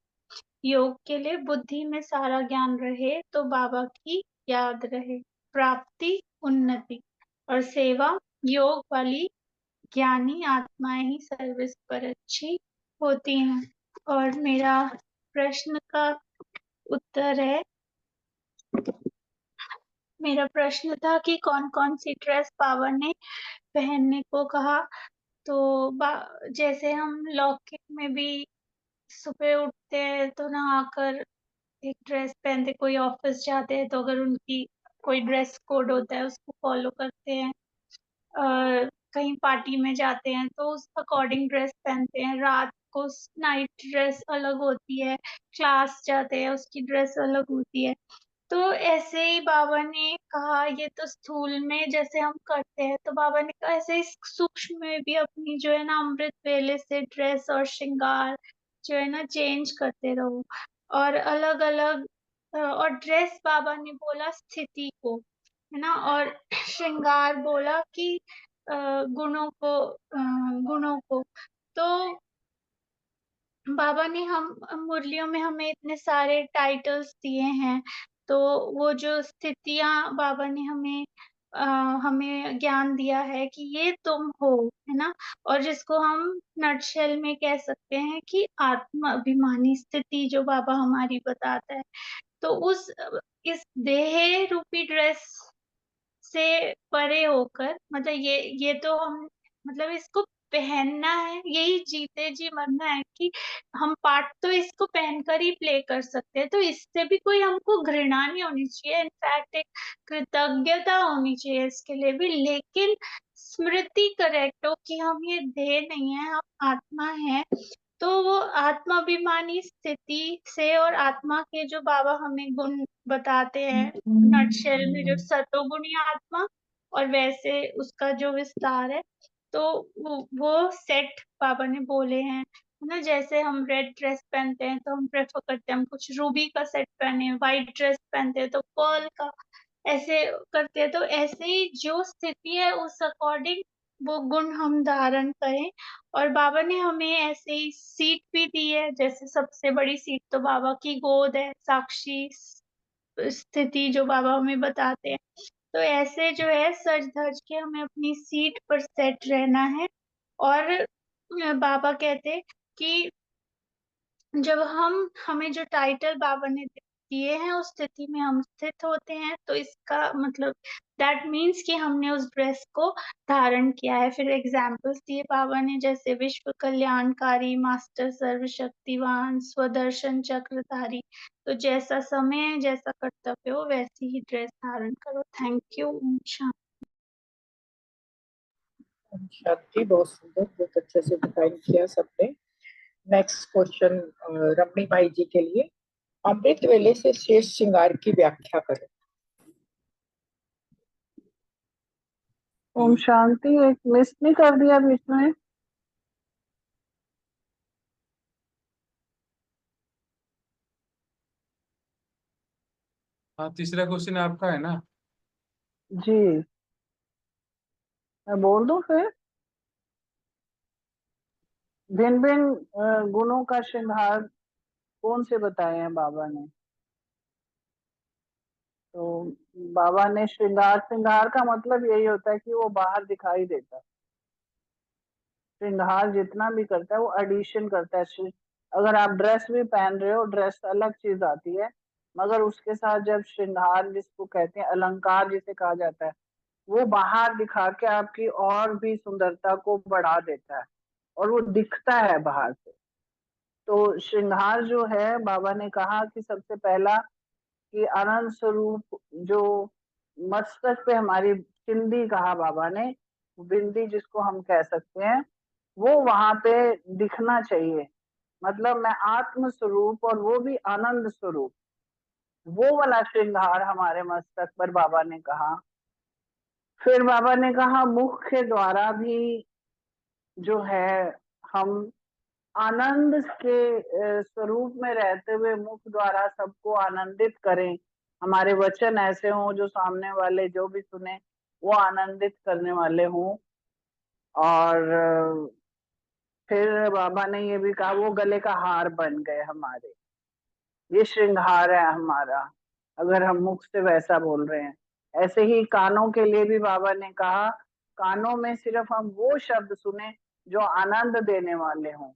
S7: योग के लिए बुद्धि में सारा ज्ञान रहे तो बाबा की याद रहे। प्राप्ति उन्नति और सेवा योग वाली ज्ञानी आत्माएं ही सर्विस पर अच्छी होती हैं। और मेरा प्रश्न का उत्तर है, मेरा प्रश्न था कि कौन कौन सी ड्रेस बाबा ने पहनने को कहा। तो जैसे हम लौकिक में भी सुबह उठते हैं तो नहाकर एक ड्रेस पहनते, कोई ऑफिस जाते हैं तो अगर उनकी कोई ड्रेस कोड होता है उसको फॉलो करते हैं। कहीं पार्टी में जाते हैं तो उस अकॉर्डिंग ड्रेस पहनते हैं। रात को नाइट ड्रेस अलग होती है, क्लास जाते हैं उसकी ड्रेस अलग होती है। तो ऐसे ही बाबा ने कहा ये तो स्थूल में जैसे हम करते हैं, तो बाबा ने कहा ऐसे ही सूक्ष्म में भी अपनी जो है ना अमृत वेले से ड्रेस और श्रृंगार जो है ना चेंज करते रहो। और अलग अलग और ड्रेस बाबा ने बोला स्थिति को, है ना, और श्रृंगार बोला कि गुणों को। तो बाबा ने हम मुरलियों में हमें इतने सारे टाइटल्स दिए हैं, तो वो जो स्थितियां बाबा ने हमें ज्ञान दिया है कि ये तुम हो, है ना, और जिसको हम नटशेल में कह सकते हैं कि आत्म अभिमानी स्थिति जो बाबा हमारी बताता है। तो इस देह रूपी ड्रेस से परे होकर, मतलब ये तो हम, मतलब इसको पहनना है, यही जीते जी मरना है कि हम पार्ट तो इसको पहनकर ही प्ले कर सकते हैं। तो इससे भी कोई हमको घृणा नहीं होनी चाहिए, इनफैक्ट एक कृतज्ञता होनी चाहिए इसके लिए भी। लेकिन स्मृति करेक्ट हो कि हम ये देह नहीं है, हम आत्मा है। तो वो आत्माभिमानी स्थिति से और आत्मा के जो बाबा हमें गुण बताते हैं नटशेल में, जो सतोगुणी आत्मा और वैसे उसका जो विस्तार है, तो वो सेट बाबा ने बोले हैं, है ना। जैसे हम रेड ड्रेस पहनते हैं तो हम प्रेफर करते हैं हम कुछ रूबी का सेट पहने, व्हाइट ड्रेस पहनते हैं तो पर्ल का, ऐसे करते हैं। तो ऐसे ही जो स्थिति है उस अकॉर्डिंग वो गुण हम धारण करें। और बाबा ने हमें ऐसे ही सीट भी दी है, जैसे सबसे बड़ी सीट तो बाबा की गोद है, साक्षी स्थिति जो बाबा हमें बताते हैं। तो ऐसे जो है सज धज के हमें अपनी सीट पर सेट रहना है। और बाबा कहते कि जब हमें जो टाइटल बाबा ने दिए हैं उस स्थिति में हम स्थित होते हैं, तो इसका मतलब दैट मीन्स कि हमने उस ड्रेस को धारण किया है। फिर एग्जाम्पल्स दिए बाबा ने, जैसे विश्व कल्याणकारी, मास्टर सर्वशक्तिवान, स्वदर्शन चक्रधारी। तो जैसा समय जैसा कर्तव्य हो वैसी ही ड्रेस धारण करो। Thank you.
S3: शांति, बहुत सुंदर, बहुत अच्छे से डिफाइन किया सबने। नेक्स्ट क्वेश्चन रमणी भाई जी के लिए, अमृत वेले से शेष श्रृंगार की व्याख्या करें।
S5: ओम शांति, एक मिस नहीं कर दिया बीच में?
S1: हाँ, तीसरा क्वेश्चन आपका है ना?
S5: जी, मैं बोल दूं फिर? भिन्न भिन्न गुणों का श्रृंगार कौन से बताए हैं बाबा ने? तो बाबा ने श्रृंगार, श्रृंगार का मतलब यही होता है कि वो बाहर दिखाई देता है। श्रृंगार जितना भी करता है वो एडिशन करता है। अगर आप ड्रेस भी पहन रहे हो, ड्रेस अलग चीज आती है, मगर उसके साथ जब श्रृंगार, जिसको कहते हैं अलंकार जिसे कहा जाता है, वो बाहर दिखा के आपकी और भी सुंदरता को बढ़ा देता है और वो दिखता है बाहर से। तो श्रृंगार जो है, बाबा ने कहा कि सबसे पहला कि आनंद स्वरूप जो मस्तक पे हमारी चिंदी कहा बाबा ने, बिंदी जिसको हम कह सकते हैं, वो वहां पे दिखना चाहिए। मतलब मैं आत्म स्वरूप और वो भी आनंद स्वरूप, वो वाला श्रृंगार हमारे मस्तक पर बाबा ने कहा। फिर बाबा ने कहा मुख के द्वारा भी जो है हम आनंद के स्वरूप में रहते हुए मुख द्वारा सबको आनंदित करें। हमारे वचन ऐसे हों जो सामने वाले जो भी सुने वो आनंदित करने वाले हों। और फिर बाबा ने ये भी कहा वो गले का हार बन गए हमारे, ये श्रृंगार है हमारा, अगर हम मुख से वैसा बोल रहे हैं। ऐसे ही कानों के लिए भी बाबा ने कहा कानों में सिर्फ हम वो शब्द सुने जो आनंद देने वाले हों,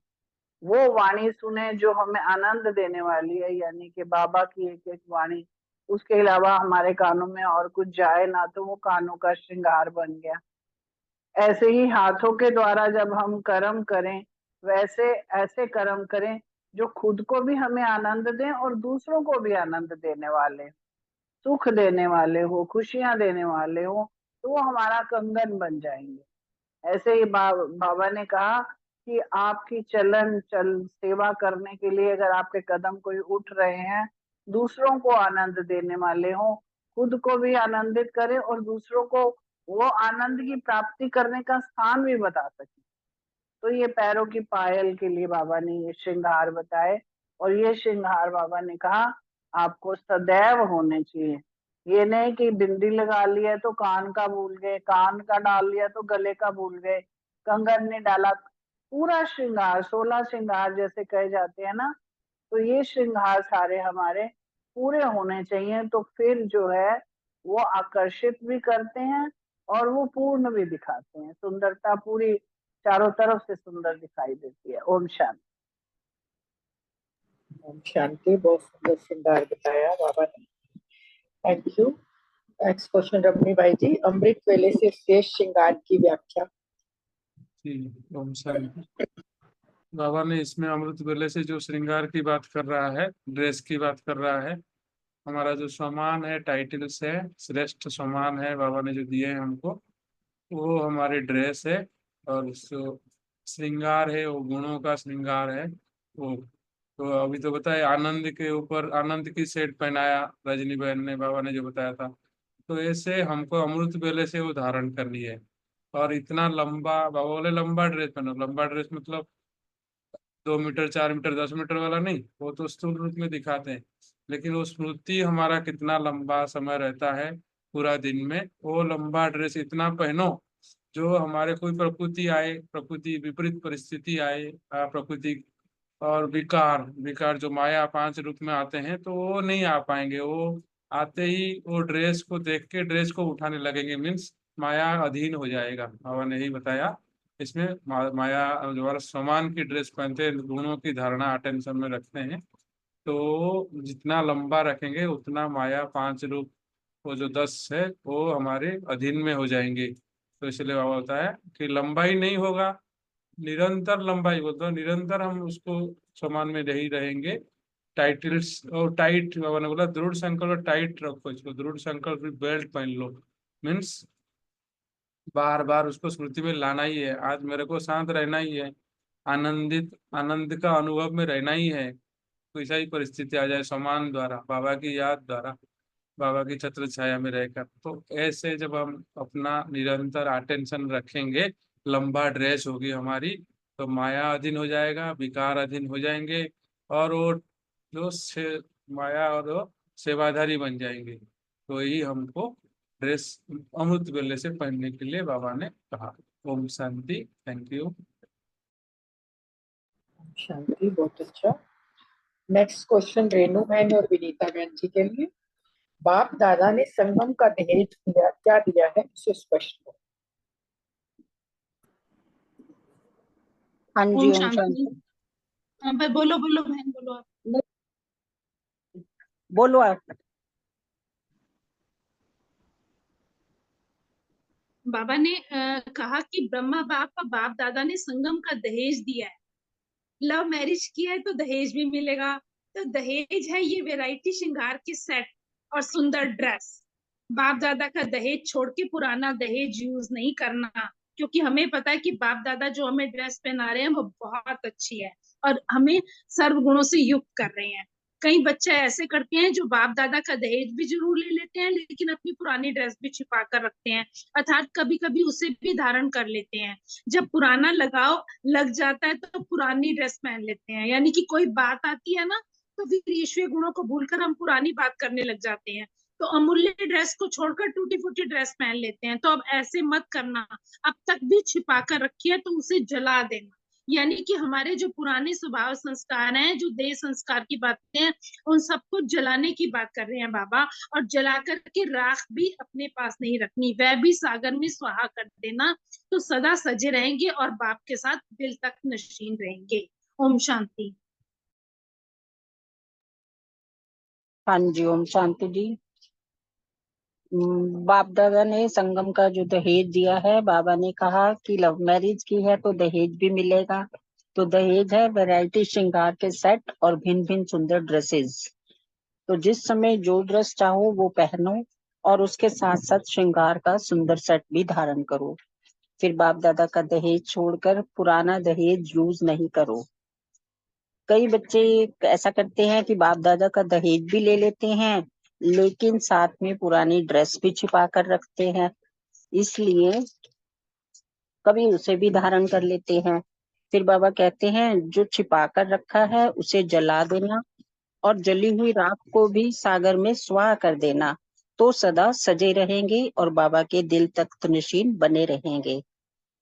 S5: वो वाणी सुने जो हमें आनंद देने वाली है, यानी कि बाबा की एक एक वाणी। उसके अलावा हमारे कानों में और कुछ जाए ना, तो वो कानों का श्रृंगार बन गया। ऐसे ही हाथों के द्वारा जब हम कर्म करें, वैसे ऐसे कर्म करें जो खुद को भी हमें आनंद दें और दूसरों को भी आनंद देने वाले, सुख देने वाले हो, खुशियां देने वाले हो, तो वो हमारा कंगन बन जाएंगे। ऐसे ही बाबा ने कहा कि आपकी चलन चल सेवा करने के लिए अगर आपके कदम कोई उठ रहे हैं, दूसरों को आनंद देने वाले हो, खुद को भी आनंदित करें और दूसरों को वो आनंद की प्राप्ति करने का स्थान भी बता सके। तो ये पैरों की पायल के लिए बाबा ने ये श्रृंगार बताए। और ये श्रृंगार बाबा ने कहा आपको सदैव होने चाहिए। ये नहीं कि बिंदी लगा लिया तो कान का भूल गए, कान का डाल लिया तो गले का भूल गए, कंगन ने डाला। पूरा श्रृंगार, 16 श्रृंगार जैसे कहे जाते हैं ना, तो ये श्रृंगार सारे हमारे पूरे होने चाहिए। तो फिर जो है वो आकर्षित भी करते हैं और वो पूर्ण भी दिखाते हैं। सुंदरता पूरी चारों तरफ से सुंदर दिखाई देती है। ओम शांति।
S3: ओम शांति, बहुत सुंदर श्रृंगार बताया बाबा ने। Thank you. नेक्स्ट क्वेश्चन रमणी भाई जी, अमृत वेले से शेष श्रृंगार की व्याख्या।
S1: जी, ओम शांति। बाबा ने इसमें अमृत वेले से जो श्रृंगार की बात कर रहा है, ड्रेस की बात कर रहा है, हमारा जो सम्मान है, टाइटल्स है, श्रेष्ठ सम्मान है बाबा ने जो दिए हैं हमको, वो हमारे ड्रेस है। और जो श्रृंगार है वो गुणों का श्रृंगार है। वो तो अभी तो बताया आनंद के ऊपर आनंद की सेट पहनाया रजनी बहन ने, बाबा ने जो बताया था। तो ऐसे हमको अमृत वेले से वो धारण करनी है। और इतना लंबा, बाबा बोले लंबा ड्रेस पहनो। लंबा ड्रेस मतलब 2 मीटर, 4 मीटर, 10 मीटर वाला नहीं, वो तो स्थूल रूप में दिखाते हैं। लेकिन वो स्मृति हमारा कितना लंबा समय रहता है पूरा दिन में, वो लंबा ड्रेस इतना पहनो जो हमारे कोई प्रकृति आए, प्रकृति विपरीत परिस्थिति आए, प्रकृति और विकार, विकार जो माया 5 रूप में आते हैं, तो वो नहीं आ पाएंगे। वो आते ही वो ड्रेस को देख के ड्रेस को उठाने लगेंगे, मीन्स माया अधीन हो जाएगा। बाबा ने यही बताया इसमें। माया जो हमारा समान की ड्रेस पहनते हैं, गुणों की धारणा अटेंशन में रखते हैं, तो जितना लंबा रखेंगे उतना माया 5 रूप, वो जो 10 है, वो हमारे अधीन में हो जाएंगे। तो इसलिए बाबा होता है कि लंबाई नहीं होगा, निरंतर लंबाई बोलते हैं, निरंतर हम उसको समान में नहीं रहेंगे। टाइटल्स और टाइट, बाबा ने बोला दृढ़ संकल्प और टाइट रखो इसको, दृढ़ संकल्प बेल्ट पहन लो। मीन्स बार बार उसको स्मृति में लाना ही है, आज मेरे को शांत रहना ही है,
S8: आनंद का अनुभव में रहना ही है, कोई सा ही परिस्थिति आ जाए, सम्मान द्वारा, बाबा की याद द्वारा, बाबा की छत्र छाया में रहकर। तो ऐसे जब हम अपना निरंतर अटेंशन रखेंगे, लंबा ड्रेस होगी हमारी, तो माया अधीन हो जाएगा, विकार अधीन हो जाएंगे, और वो जो माया और वो सेवाधारी बन जाएंगे। तो यही हमको ड्रेस अमृत वेले से पहनने के लिए बाबा ने कहा। ओम शांति। Thank you.
S3: शांति, बहुत अच्छा। नेक्स्ट क्वेश्चन रेणु बहन और विनीता बहन जी के लिए। बाप दादा ने संगम का दहेज दिया, क्या दिया है उसे स्पष्ट करो।
S2: हाँ जी,
S9: ओम
S2: ओम
S9: शांति।
S2: शांति।
S9: हाँ भाई, बोलो बोलो बहन, बोलो आप।
S2: बोलो आप।
S9: बाबा ने कहा कि ब्रह्मा बाप का बाप दादा ने संगम का दहेज दिया है। लव मैरिज किया है तो दहेज भी मिलेगा। तो दहेज है ये वैरायटी श्रृंगार के सेट और सुंदर ड्रेस। बाप दादा का दहेज छोड़ के पुराना दहेज यूज नहीं करना, क्योंकि हमें पता है कि बाप दादा जो हमें ड्रेस पहना रहे हैं वो बहुत अच्छी है और हमें सर्व गुणों से युक्त कर रहे हैं। कई बच्चे ऐसे करते हैं जो बाप दादा का दहेज भी जरूर ले लेते हैं, लेकिन अपनी पुरानी ड्रेस भी छिपा कर रखते हैं, अर्थात कभी कभी उसे भी धारण कर लेते हैं। जब पुराना लगाव लग जाता है तो पुरानी ड्रेस पहन लेते हैं, यानी कि कोई बात आती है ना, तो फिर ईश्वरीय गुणों को भूलकर हम पुरानी बात करने लग जाते हैं। तो अमूल्य ड्रेस को छोड़कर टूटी फूटी ड्रेस पहन लेते हैं। तो अब ऐसे मत करना, अब तक भी छिपा कर रखी है तो उसे जला देना। यानी कि हमारे जो पुराने स्वभाव संस्कार हैं, जो देह संस्कार की बातें हैं, उन सबको जलाने की बात कर रहे हैं बाबा। और जला करके राख भी अपने पास नहीं रखनी, वह भी सागर में स्वाहा कर देना, तो सदा सजे रहेंगे और बाप के साथ दिल तक नशीन रहेंगे। ओम शांति।
S2: हाँ जी, ओम शांति जी। बाप दादा ने संगम का जो दहेज दिया है, बाबा ने कहा कि लव मैरिज की है तो दहेज भी मिलेगा। तो दहेज है वैरायटी श्रृंगार के सेट और भिन्न भिन्न सुंदर ड्रेसेस। तो जिस समय जो ड्रेस चाहो वो पहनो और उसके साथ साथ श्रृंगार का सुंदर सेट भी धारण करो। फिर बाप दादा का दहेज छोड़कर पुराना दहेज यूज नहीं करो। कई बच्चे ऐसा करते हैं कि बाप दादा का दहेज भी ले लेते हैं, लेकिन साथ में पुरानी ड्रेस भी छिपा कर रखते हैं, इसलिए कभी उसे भी धारण कर लेते हैं। फिर बाबा कहते हैं जो छिपा कर रखा है उसे जला देना और जली हुई राख को भी सागर में स्वाह कर देना, तो सदा सजे रहेंगे और बाबा के दिल तख्त नशीन बने रहेंगे।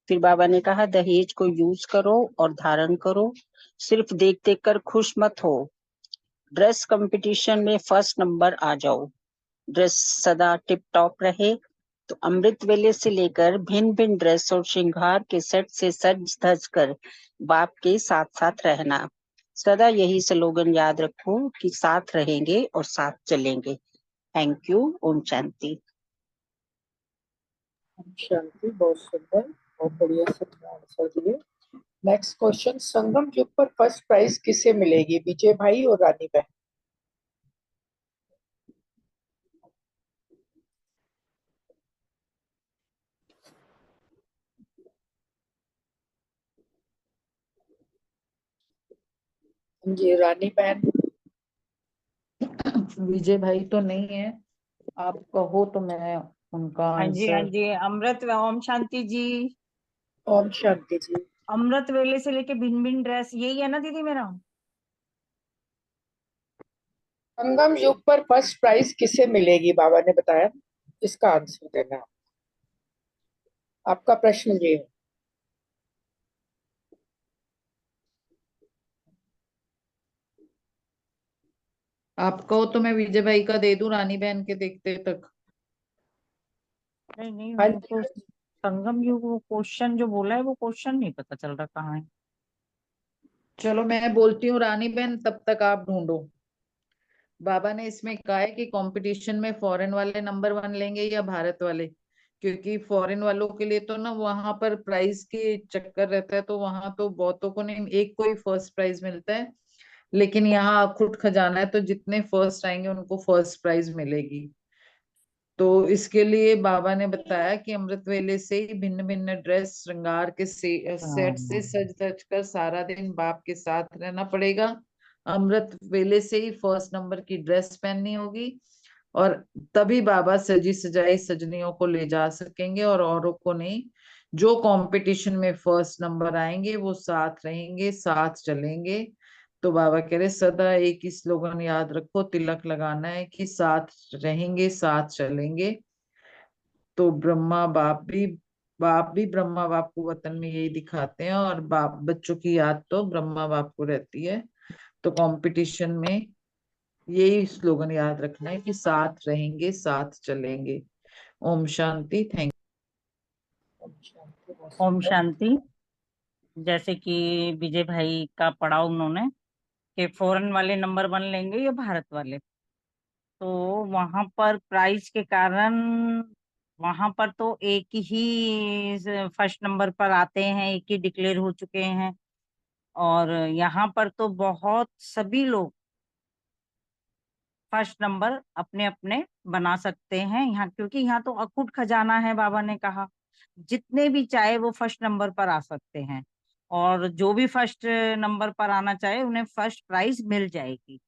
S2: फिर बाबा ने कहा दहेज को यूज करो और धारण करो, सिर्फ देख देख कर खुश मत हो। ड्रेस कंपटीशन में फर्स्ट नंबर आ जाओ, ड्रेस सदा टिप टॉप रहे। तो अमृत वेले से लेकर भिन्न भिन्न ड्रेस और श्रृंगार के सेट से सज धज कर बाप के साथ साथ रहना। सदा यही स्लोगन याद रखो कि साथ रहेंगे और साथ चलेंगे। Thank you. ओम शांति।
S3: शांति, बहुत सुंदर, बहुत बढ़िया से आंसर दिए। नेक्स्ट क्वेश्चन, संगम युग पर फर्स्ट प्राइज किसे मिलेगी, विजय भाई और रानी बहन। जी रानी बहन।
S5: विजय भाई तो नहीं है, आप कहो तो मैं उनका
S2: हाँ जी, हाँ
S5: आंसर।
S2: जी। अमृत, ओम शांति जी।
S3: ओम शांति जी।
S2: अमृत वेले से लेके भिन्न भिन्न ड्रेस, यही है ना दीदी मेरा?
S3: संगम युग पर फर्स्ट प्राइज किसे मिलेगी, बाबा ने बताया, इसका आंसर देना। आपका प्रश्न ये है।
S5: आप कहो तो मैं विजय भाई का दे दूं रानी बहन के देखते तक।
S2: नहीं नहीं,
S3: हाँ
S2: वो
S3: जी,
S2: तो संगम युग, वो क्वेश्चन जो बोला है वो क्वेश्चन नहीं पता चल रहा कहाँ है।
S5: चलो मैं बोलती हूँ रानी बहन, तब तक आप ढूंढो। बाबा ने इसमें कहा है कि कंपटीशन में फॉरेन वाले नंबर 1 लेंगे या भारत वाले, क्योंकि फॉरेन वालों के लिए तो ना वहां पर प्राइज के चक्कर रहता है, तो वहां तो बहुतों को नहीं, एक को ही फर्स्ट प्राइज मिलता है। लेकिन यहाँ अखुट खजाना है, तो जितने फर्स्ट आएंगे उनको फर्स्ट प्राइज मिलेगी। तो इसके लिए बाबा ने बताया कि अमृत वेले से ही भिन्न भिन्न ड्रेस श्रृंगार के सेट से सज धज कर सारा दिन बाप के साथ रहना पड़ेगा। अमृत वेले से ही फर्स्ट नंबर की ड्रेस पहननी होगी और तभी बाबा सजी सजाई सजनियों को ले जा सकेंगे और औरों को नहीं। जो कंपटीशन में फर्स्ट नंबर आएंगे वो साथ रहेंगे, साथ चलेंगे। तो बाबा कह रहे सदा एक ही स्लोगन याद रखो, तिलक लगाना है कि साथ रहेंगे, साथ चलेंगे। तो बाप भी ब्रह्मा बाप को वतन में यही दिखाते हैं और बाप बच्चों की याद तो ब्रह्मा बाप को रहती है। तो कंपटीशन में यही स्लोगन याद रखना है कि साथ रहेंगे, साथ चलेंगे। ओम शांति। थैंक
S2: ओम शांति। जैसे कि विजय भाई का पढ़ा उन्होंने कि फॉरेन वाले नंबर 1 लेंगे या भारत वाले, तो वहां पर प्राइस के कारण वहां पर तो एक ही फर्स्ट नंबर पर आते हैं, एक ही डिक्लेयर हो चुके हैं। और यहाँ पर तो बहुत सभी लोग फर्स्ट नंबर अपने अपने बना सकते हैं यहाँ, क्योंकि यहाँ तो अकूट खजाना है। बाबा ने कहा जितने भी चाहे वो फर्स्ट नंबर पर आ सकते हैं और जो भी फर्स्ट नंबर पर आना चाहे उन्हें फर्स्ट प्राइज मिल जाएगी।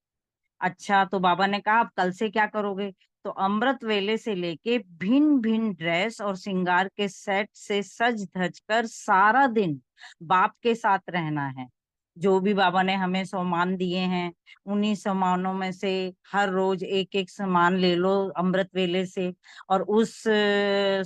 S2: अच्छा, तो बाबा ने कहा आप कल से क्या करोगे? तो अमृत वेले से लेके भिन्न भिन्न ड्रेस और श्रृंगार के सेट से सज धज कर सारा दिन बाप के साथ रहना है। जो भी बाबा ने हमें सम्मान दिए हैं उन्हीं सम्मानों में से हर रोज एक एक सम्मान ले लो अमृत वेले से, और उस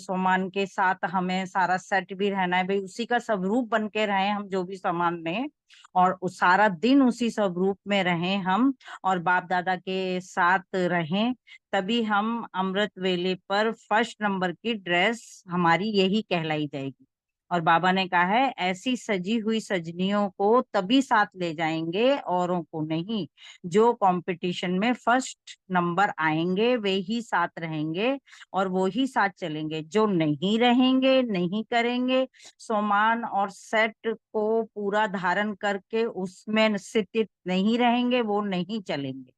S2: सम्मान के साथ हमें सारा सेट भी रहना है। भाई उसी का स्वरूप बन के रहें हम, जो भी सम्मान लें और सारा दिन उसी स्वरूप में रहें हम और बाप दादा के साथ रहें, तभी हम अमृत वेले पर फर्स्ट नंबर की ड्रेस हमारी यही कहलाई जाएगी। और बाबा ने कहा है ऐसी सजी हुई सजनियों को तभी साथ ले जाएंगे, औरों को नहीं। जो कंपटीशन में फर्स्ट नंबर आएंगे वे ही साथ रहेंगे और वो ही साथ चलेंगे। जो नहीं रहेंगे, नहीं करेंगे, सम्मान और सेट को पूरा धारण करके उसमें स्थित नहीं रहेंगे, वो नहीं चलेंगे।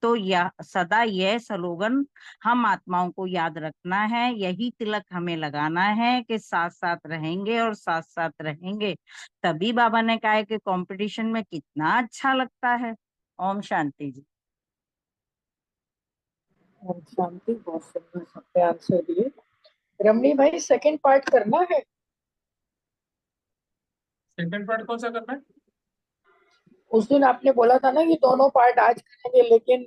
S2: तो यह सदा यह स्लोगन हम आत्माओं को याद रखना है, यही तिलक हमें लगाना है कि साथ साथ रहेंगे और साथ साथ रहेंगे। तभी बाबा ने कहा है कि कंपटीशन में कितना अच्छा लगता है। ओम शांति जी।
S3: ओम शांति। बहुत सुंदर सबने आंसर दिए। रमणी भाई सेकंड पार्ट करना है?
S8: सेकंड पार्ट कौन सा करना है?
S3: उस दिन आपने बोला था ना कि दोनों पार्ट आज करेंगे, लेकिन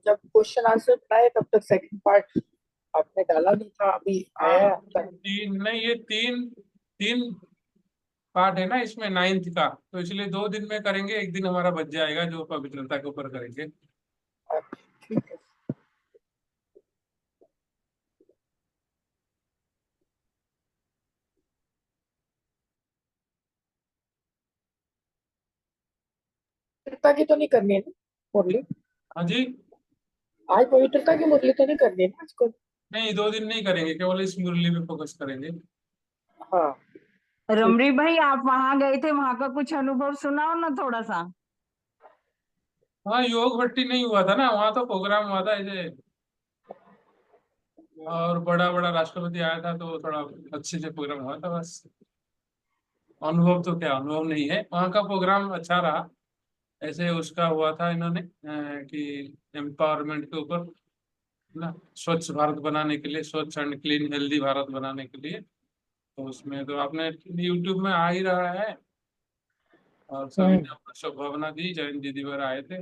S3: जब क्वेश्चन आंसर बनाए तब तक सेकंड पार्ट आपने डाला नहीं था। अभी आया है।
S8: नहीं, ये तीन पार्ट है ना इसमें 9th का, तो इसलिए 2 दिन में करेंगे। एक दिन हमारा बच जाएगा जो पवित्रता के ऊपर करेंगे।
S3: ठीक है। पवित्रता की तो नहीं करनी है ना मुरली?
S8: हाँ जी,
S3: आज पवित्रता की मुरली तो नहीं करनी है ना आज को?
S8: नहीं 2 दिन नहीं करेंगे, केवल इस मुरली पे फोकस करेंगे।
S3: हाँ।
S2: रमरी भाई आप वहां गए थे, वहां का कुछ अनुभव सुनाओ ना थोड़ा सा।
S8: हाँ, योग भट्टी नहीं हुआ था ना, वहाँ तो प्रोग्राम हुआ था ऐसे, और बड़ा बड़ा राष्ट्रपति आया था तो थोड़ा अच्छे से प्रोग्राम हुआ था बस। अनुभव तो क्या, अनुभव नहीं है। वहाँ का प्रोग्राम अच्छा रहा। ऐसे उसका हुआ था इन्होंने कि एम्पावरमेंट के ऊपर ना, स्वच्छ भारत बनाने के लिए, स्वच्छ एंड क्लीन हेल्दी भारत बनाने के लिए। तो उसमें तो आपने यूट्यूब में आ ही रहा है, और सभी ने अपना शुभकामना दी। जैन दीदी वर आए थे,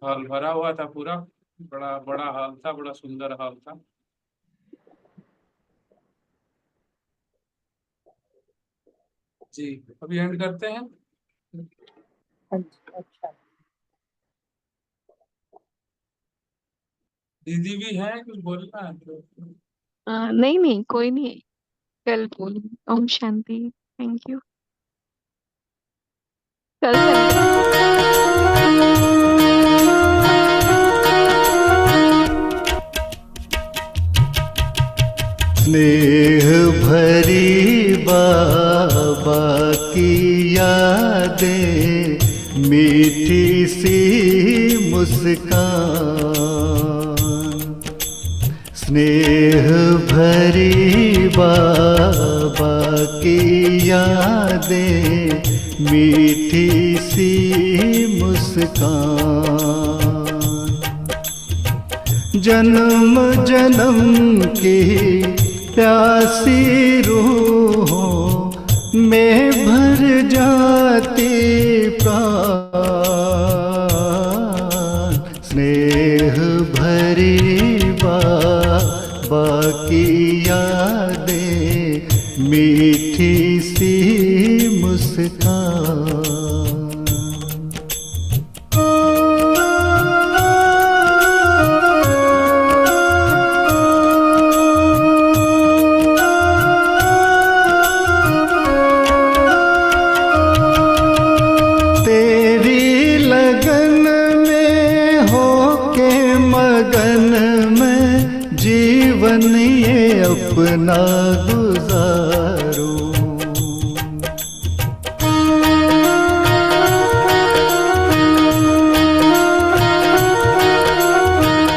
S8: हॉल भरा हुआ था पूरा, बड़ा बड़ा हॉल था, बड़ा सुंदर हॉल था। जी, अभी एंड करते हैं।
S3: अच्छा।
S8: दीदी भी है, कुछ बोलना है तो?
S10: नहीं नहीं, कोई नहीं, कल बोलूंगी। ओम शांति। Thank you. कल
S11: स्नेह भरी बाबा की यादें, मीठी सी मुस्कान, स्नेह भरी बाबा की यादें, मीठी सी मुस्कान, जन्म जन्म की प्यासी रूहों में भर जाती प्राण। स्नेह भरी बाबा की यादें, मीठी सी मुस्कान। तेरी लगन में होके मगन में जीवन ये अपना गुजारूं।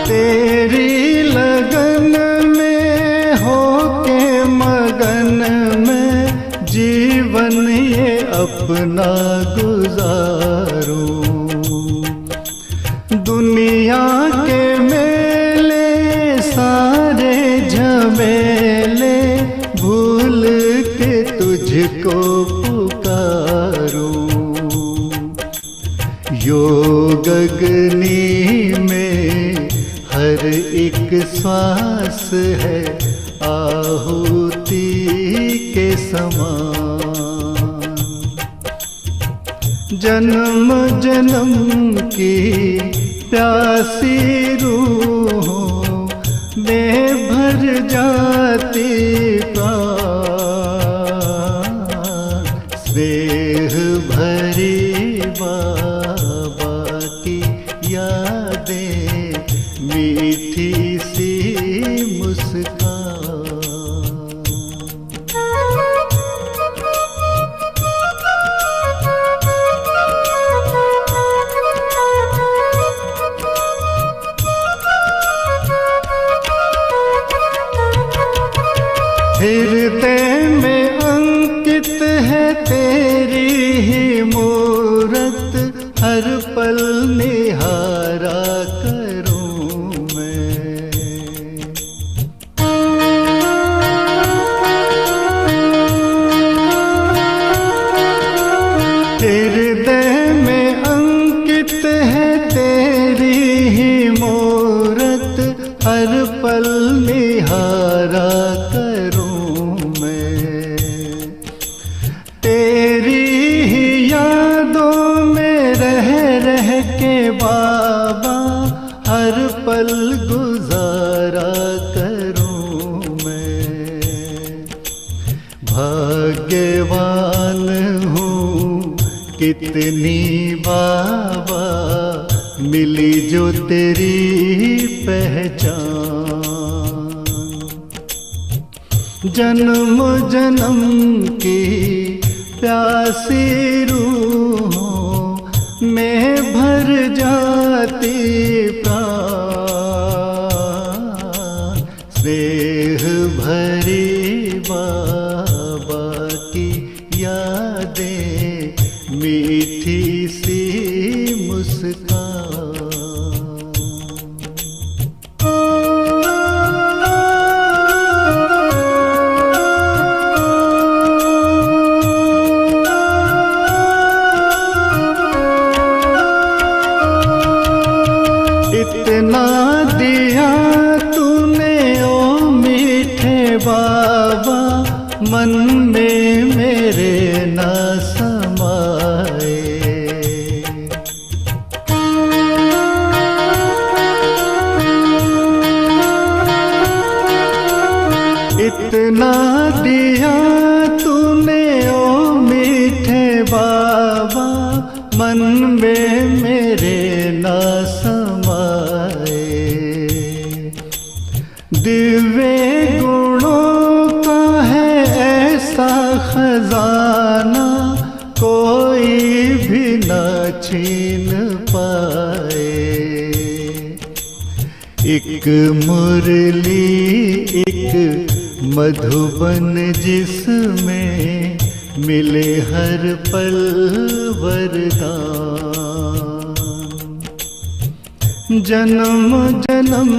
S11: तेरी लगन में होके मगन में जीवन ये अपना गुजारूं। दुनिया के मेले सारे झमेले भूल के तुझको पुकारूं। योग अग्नि में हर एक श्वास है आहुति के समान। जन्म जन्म की प्यासी रूहों में भर जाती प्राण। स्नेह भरी बाबा की यादें, मीठी सी मुस्कान। हृदय में अंकित है तेरी ही मूरत, हर पल निहारा करूं मैं। हृदय में अंकित है तेरी ही मूरत, हर पल निहारा बाबा हर पल गुजारा करूं मैं। भाग्यवान हूँ कितनी बाबा मिली जो तेरी पहचान। जन्म जन्म की प्यासी रूहों में भर जाती प्राण। स्नेह भरी बाबा की यादें, मीठी सी मुस्कान। इतना दिया तूने ओ मीठे बाबा, मन में मेरे ना समाए। इतना दिया तूने ओ मीठे बाबा, मन में मेरे ना समाए। दिव्य गुणों का है ऐसा खजाना, कोई भी न छीन पाए। एक मुरली एक मधुबन जिसमें मिले हर पल वरदान। जन्म जन्म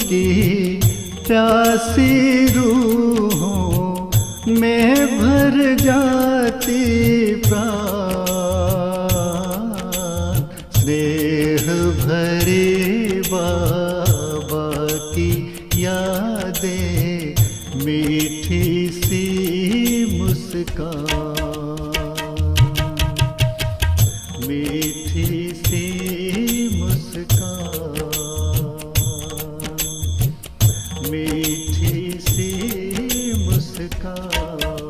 S11: की प्यासी रूहों में भर जाती प्राण। स्नेह भरे बाबा की यादें, मीठी सी मुस्कान, मीठी सी मुस्कान, मीठी सी मुस्कान।